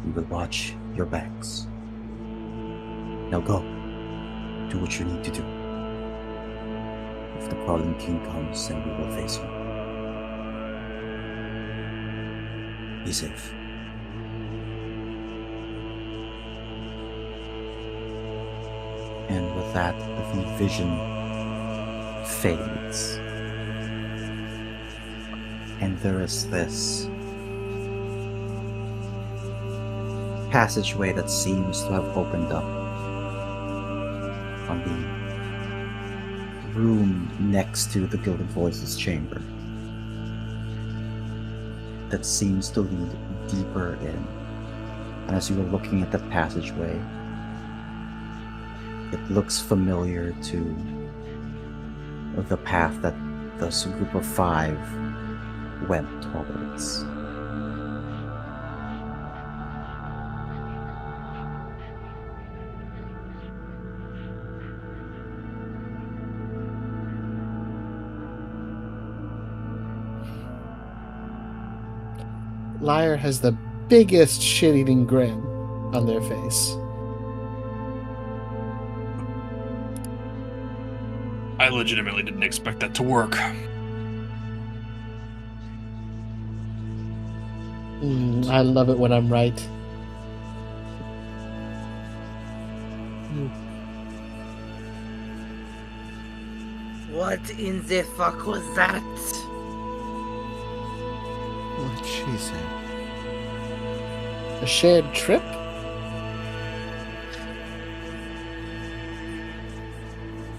We will watch your backs. Now go. Do what you need to do. If the Crawling King comes, then we will face him. Be safe. And with that, the vision fades. And there is this passageway that seems to have opened up on the room next to the Gilded Voices chamber that seems to lead deeper in. And as you are looking at the passageway, it looks familiar to the path that this group of 5 went towards. Liar has the biggest shit-eating grin on their face. I legitimately didn't expect that to work. I love it when I'm right. What in the fuck was that? What'd she say? A shared trip?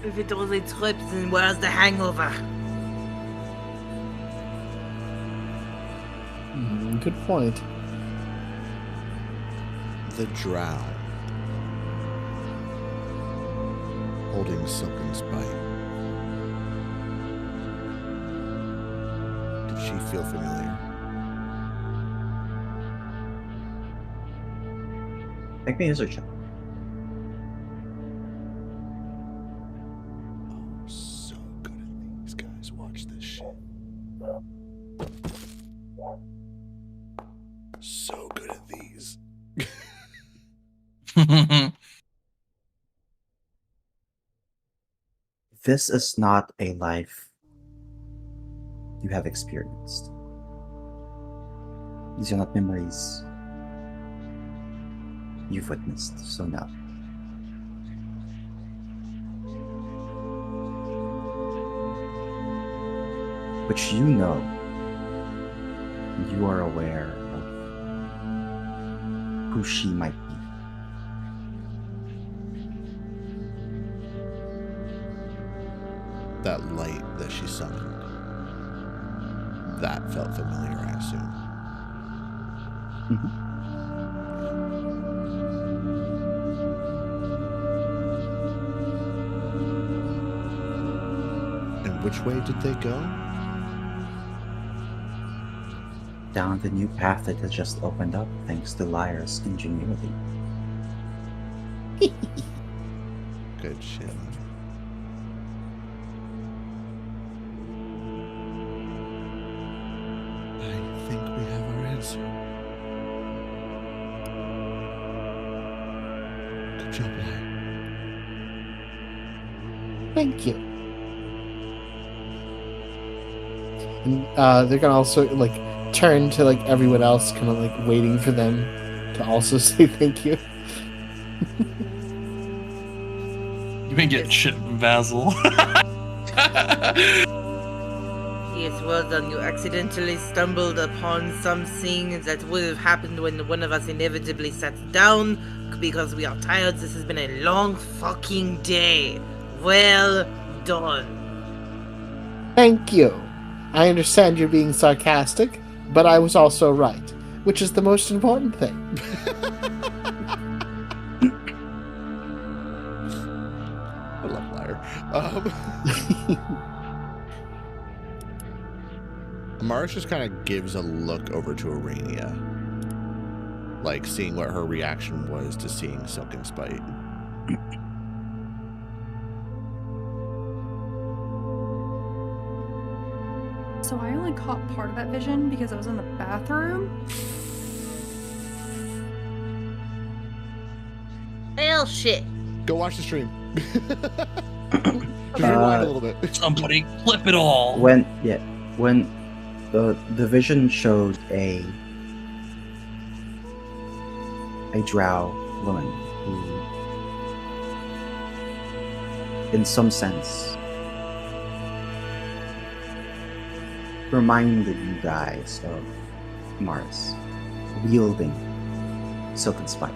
If it was a trip, then where's the hangover? Good point. The drow. Holding Silken Spite. Did she feel familiar? Make me a search check. Oh, so good at these guys. Watch this shit. So good at these. This is not a life you have experienced. These are not memories you've witnessed, so no. But you know, you are aware of who she might be. That light that she summoned. That felt familiar, I assume. And which way did they go? Down the new path that has just opened up thanks to Liar's ingenuity. Good shit. I think we have our answer. Good job, Liar. Thank you. And they're gonna also like turn to like everyone else, kind of like waiting for them to also say thank you. You've been getting shit from Basil. Yes, well done. You accidentally stumbled upon something that would have happened when one of us inevitably sat down because we are tired. This has been a long fucking day. Well done. Thank you. I understand you're being sarcastic, but I was also right, which is the most important thing. I love Liar. Amaris just kind of gives a look over to Arania, like seeing what her reaction was to seeing Silken Spite. So I only caught part of that vision because I was in the bathroom. Well, shit. Go watch the stream. Just rewind a little bit. Somebody clip it all. When the vision showed a drow woman who, in some sense, reminded you guys of Mars, wielding Silken Spike.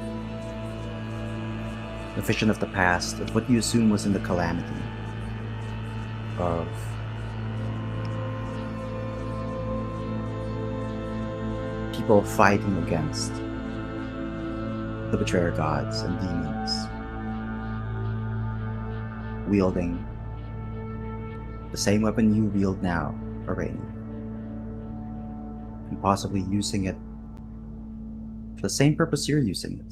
The vision of the past, of what you assume was in the calamity, of people fighting against the betrayer gods and demons, wielding the same weapon you wield now, Arani, and possibly using it for the same purpose you're using it.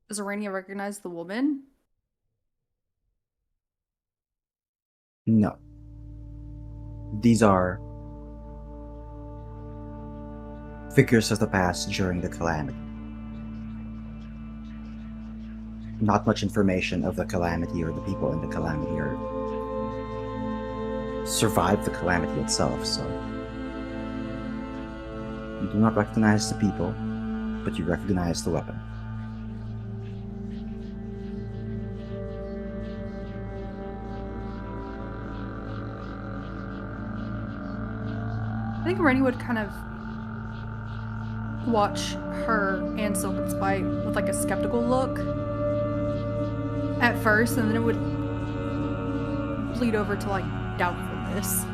Does Arania recognize the woman? No. These are figures of the past during the calamity. Not much information of the calamity or the people in the calamity or survived the calamity itself, so you do not recognize the people, but you recognize the weapon. I think Rennie would kind of watch her and Silken Spike with like a skeptical look at first, and then it would bleed over to like doubtfulness.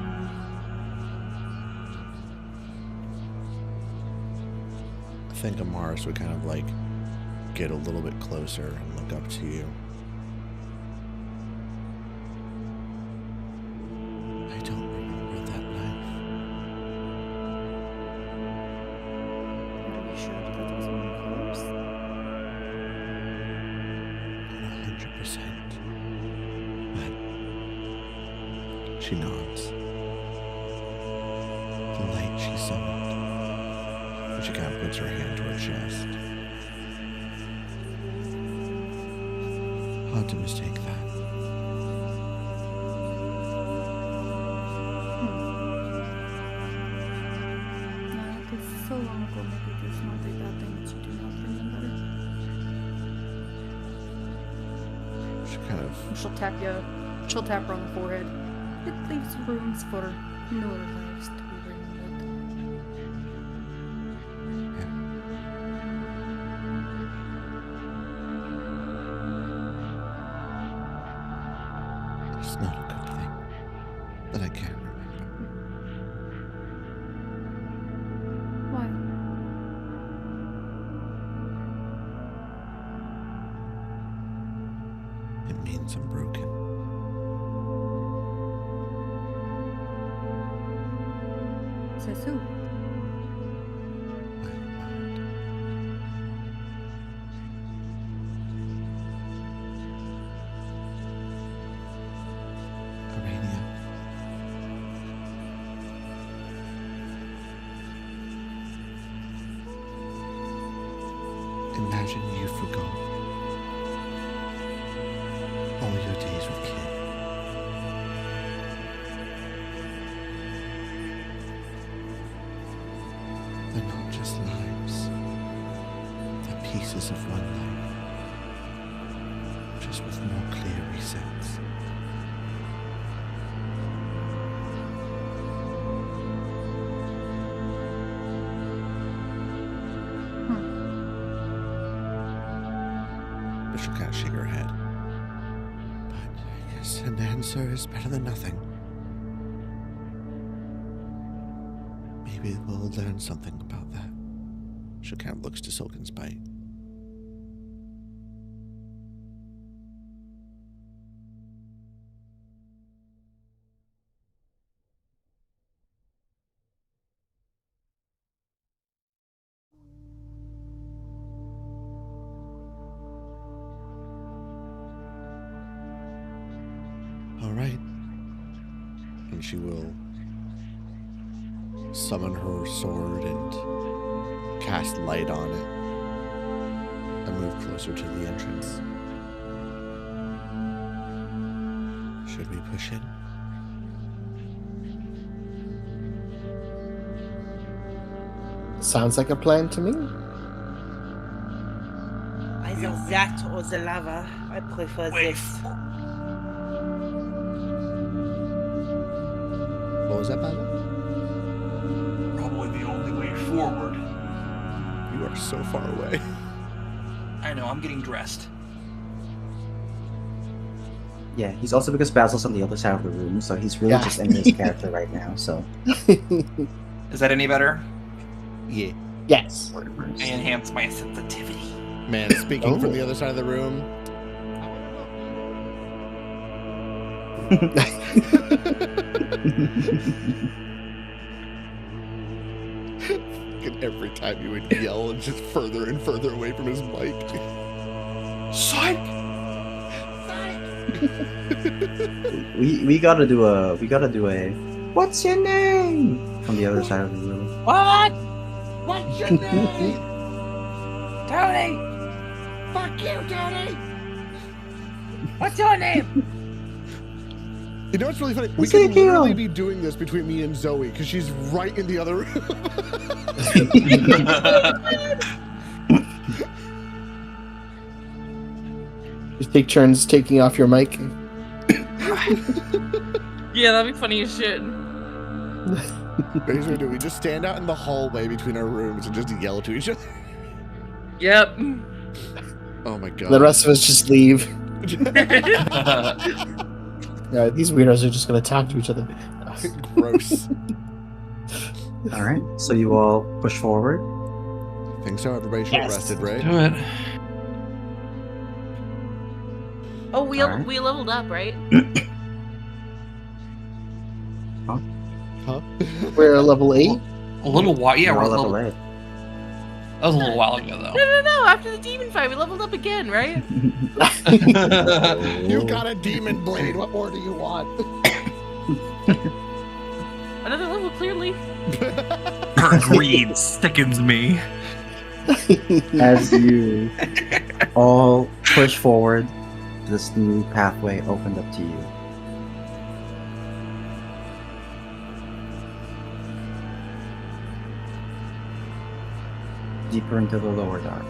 I think Amaris would kind of like get a little bit closer and look up to you. I don't remember that knife. Are you sure that was one of yours? Not 100%. But she nods. The light she summoned. And she kind of puts her hand to her chest. Hard to mistake that. No, because so long ago, maybe there's not a bad thing that you do not remember. She kind of She'll tap you. She'll tap her on the forehead. It leaves rooms for newer lives to be remembered. It's not a good thing, but I can't remember. Why? It means I'm broken. Says who? Arania. Imagine you forgot all your days with Kid. They're not just lives. They're pieces of one life, just with more clear resets. But she'll kind of shake her head. But I guess an answer is better than nothing. Maybe we'll learn something about that. She kind of looks to Silken Spite. All right. And she will summon her sword and cast light on it and move closer to the entrance. Should we push in? Sounds like a plan to me. Either that or the lava. I prefer this. What was that, Basil? Probably the only way forward. You are so far away. I know, I'm getting dressed. Yeah, he's also because Basil's on the other side of the room, so he's really just in his character right now. So Is that any better? Yeah. Yes. I enhance my sensitivity. Man, speaking from the other side of the room. Every time you would yell and just further and further away from his mic. Psych! we gotta do a what's your name from the other side of the room. What? What's your name? Tony! Fuck you, Tony! What's your name? You know what's really funny? We could literally be doing this between me and Zoe because she's right in the other room. Just take turns taking off your mic. Yeah, that'd be funny as shit. Here's what we do. We just stand out in the hallway between our rooms and just yell to each other. Yep. Oh my god. The rest of us just leave. Yeah, these weirdos are just gonna talk to each other. Gross. All right, so you all push forward. Think so? Everybody should Yes. rested, right? Do it. Oh, we Alright. we leveled up, right? Huh? We're level 8. A little while, yeah, You're we're all a level little, 8. that was a little while ago, though. No. After the demon fight, we leveled up again, right? You got a demon blade. What more do you want? Another level, clearly. Her greed sickens me. As you all push forward, this new pathway opened up to you. Deeper into the lower dark.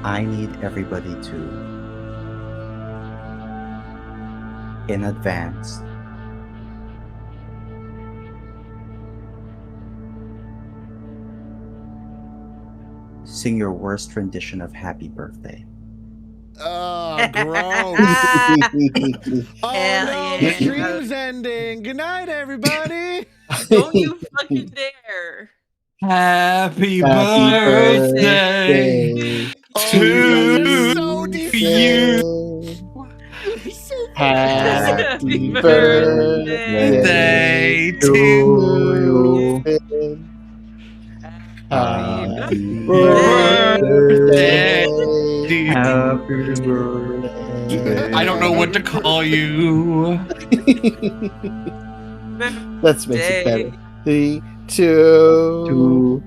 I need everybody to, in advance, sing your worst rendition of Happy Birthday. Oh, gross. Oh Hell no, yeah. the stream's ending. Good night, everybody. Don't you fucking dare. Happy, Happy birthday Oh, you guys are so to decent. you. So Happy Birthday to you. Happy birthday. Happy birthday. I don't know what to call you. Let's make it better. 3, 2,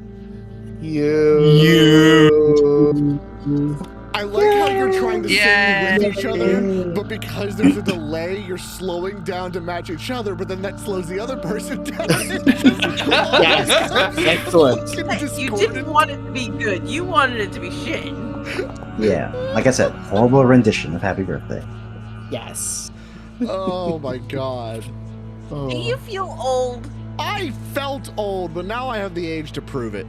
you. I like how you're trying to Yay. sing with each other, but because there's a delay, you're slowing down to match each other, but then that slows the other person down. Yes, excellent. You didn't want it to be good. You wanted it to be shit. Yeah, like I said, horrible rendition of Happy Birthday. Yes. Oh my god. Oh. Do you feel old? I felt old, but now I have the age to prove it.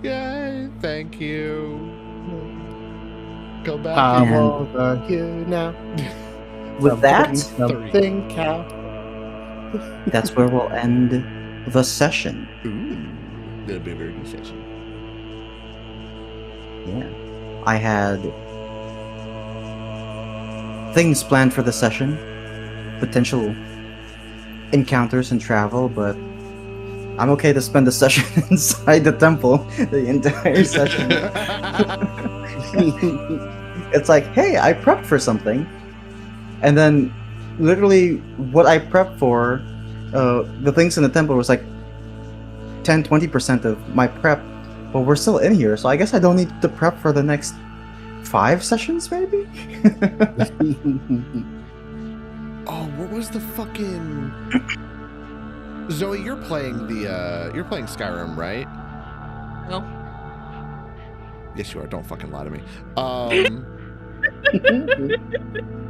Yay, thank you. Go back. How And- old are you now? With that, Something cow. that's where we'll end the session. Ooh, that'll be a very good session. Yeah. I had things planned for the session, potential encounters and travel, but I'm okay to spend the session inside the temple the entire session. It's like, hey, I prepped for something, and then literally what I prepped for, the things in the temple was like 10-20% of my prep, but we're still in here, so I guess I don't need to prep for the next 5 sessions, maybe. Oh, what was the fucking... Zoe, you're playing Skyrim, right? No. Yes, you are. Don't fucking lie to me.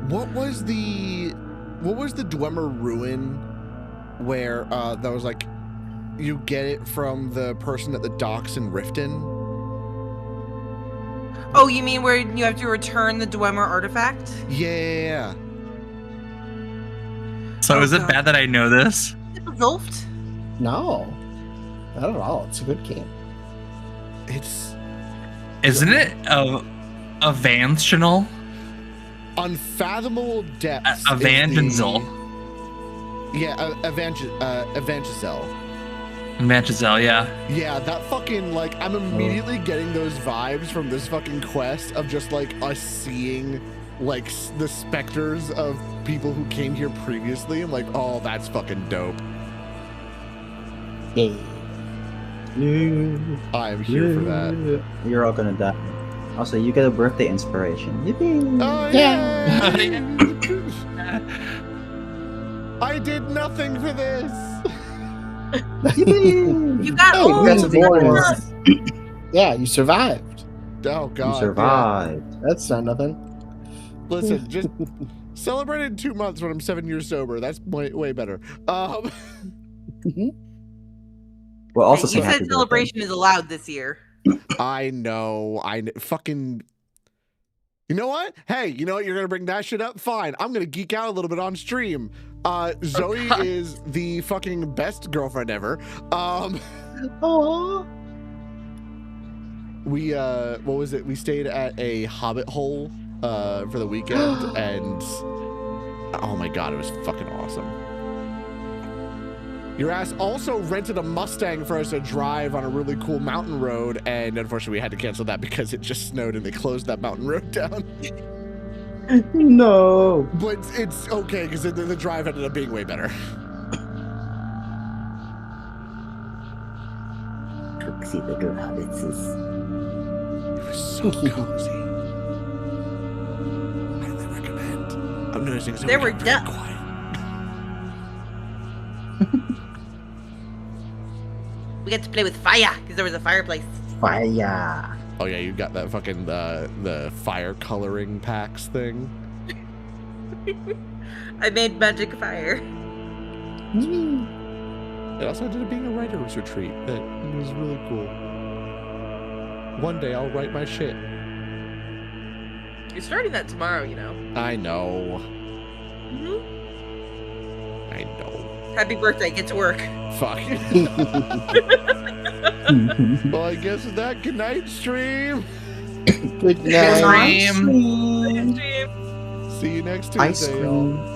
What was the Dwemer ruin where that was like you get it from the person at the docks in Riften? Oh, you mean where you have to return the Dwemer artifact? Yeah. So is it bad that I know this? Zolft? No, not at all. It's a good game. Isn't it Evantional? Unfathomable Depths. Evangezel. Yeah, Evangezel. Evangezel, yeah. Yeah, that fucking, like, I'm immediately getting those vibes from this fucking quest of just, like, us seeing, like, the specters of people who came here previously. I'm like, oh, that's fucking dope. Yeah. I am here for that. You're all gonna die. Also, you get a birthday inspiration. Yippee! Oh, yeah! I did nothing for this! You got all that's the a bonus. Yeah, you survived. Oh, God. You survived. Yeah. That's not nothing. Listen, just celebrate it in 2 months when I'm 7 years sober. That's way better. Well, also you say said happy celebration is allowed this year. I know. Fucking. You know what? Hey, you know what? You're gonna bring that shit up? Fine. I'm gonna geek out a little bit on stream. Zoe is the fucking best girlfriend ever. Aww. We what was it? We stayed at a hobbit hole for the weekend, and oh my god, it was fucking awesome. Your ass also rented a Mustang for us to drive on a really cool mountain road, and unfortunately we had to cancel that because it just snowed and they closed that mountain road down. No. But it's okay because the drive ended up being way better. Cooksy the good habits is. It was so cozy. Highly recommend. I'm noticing There were very ducks. quiet. We got to play with fire because there was a fireplace. Fire. Oh yeah, you got that fucking the fire coloring packs thing. I made magic fire. It also did a being a writer's retreat that was really cool. One day I'll write my shit. You're starting that tomorrow, you know. I know. Mm-hmm. I know. Happy birthday. Get to work. Fuck. Well, I guess with that, good night, stream. Good night. Stream. Stream. See you next Ice Tuesday, y'all. cream.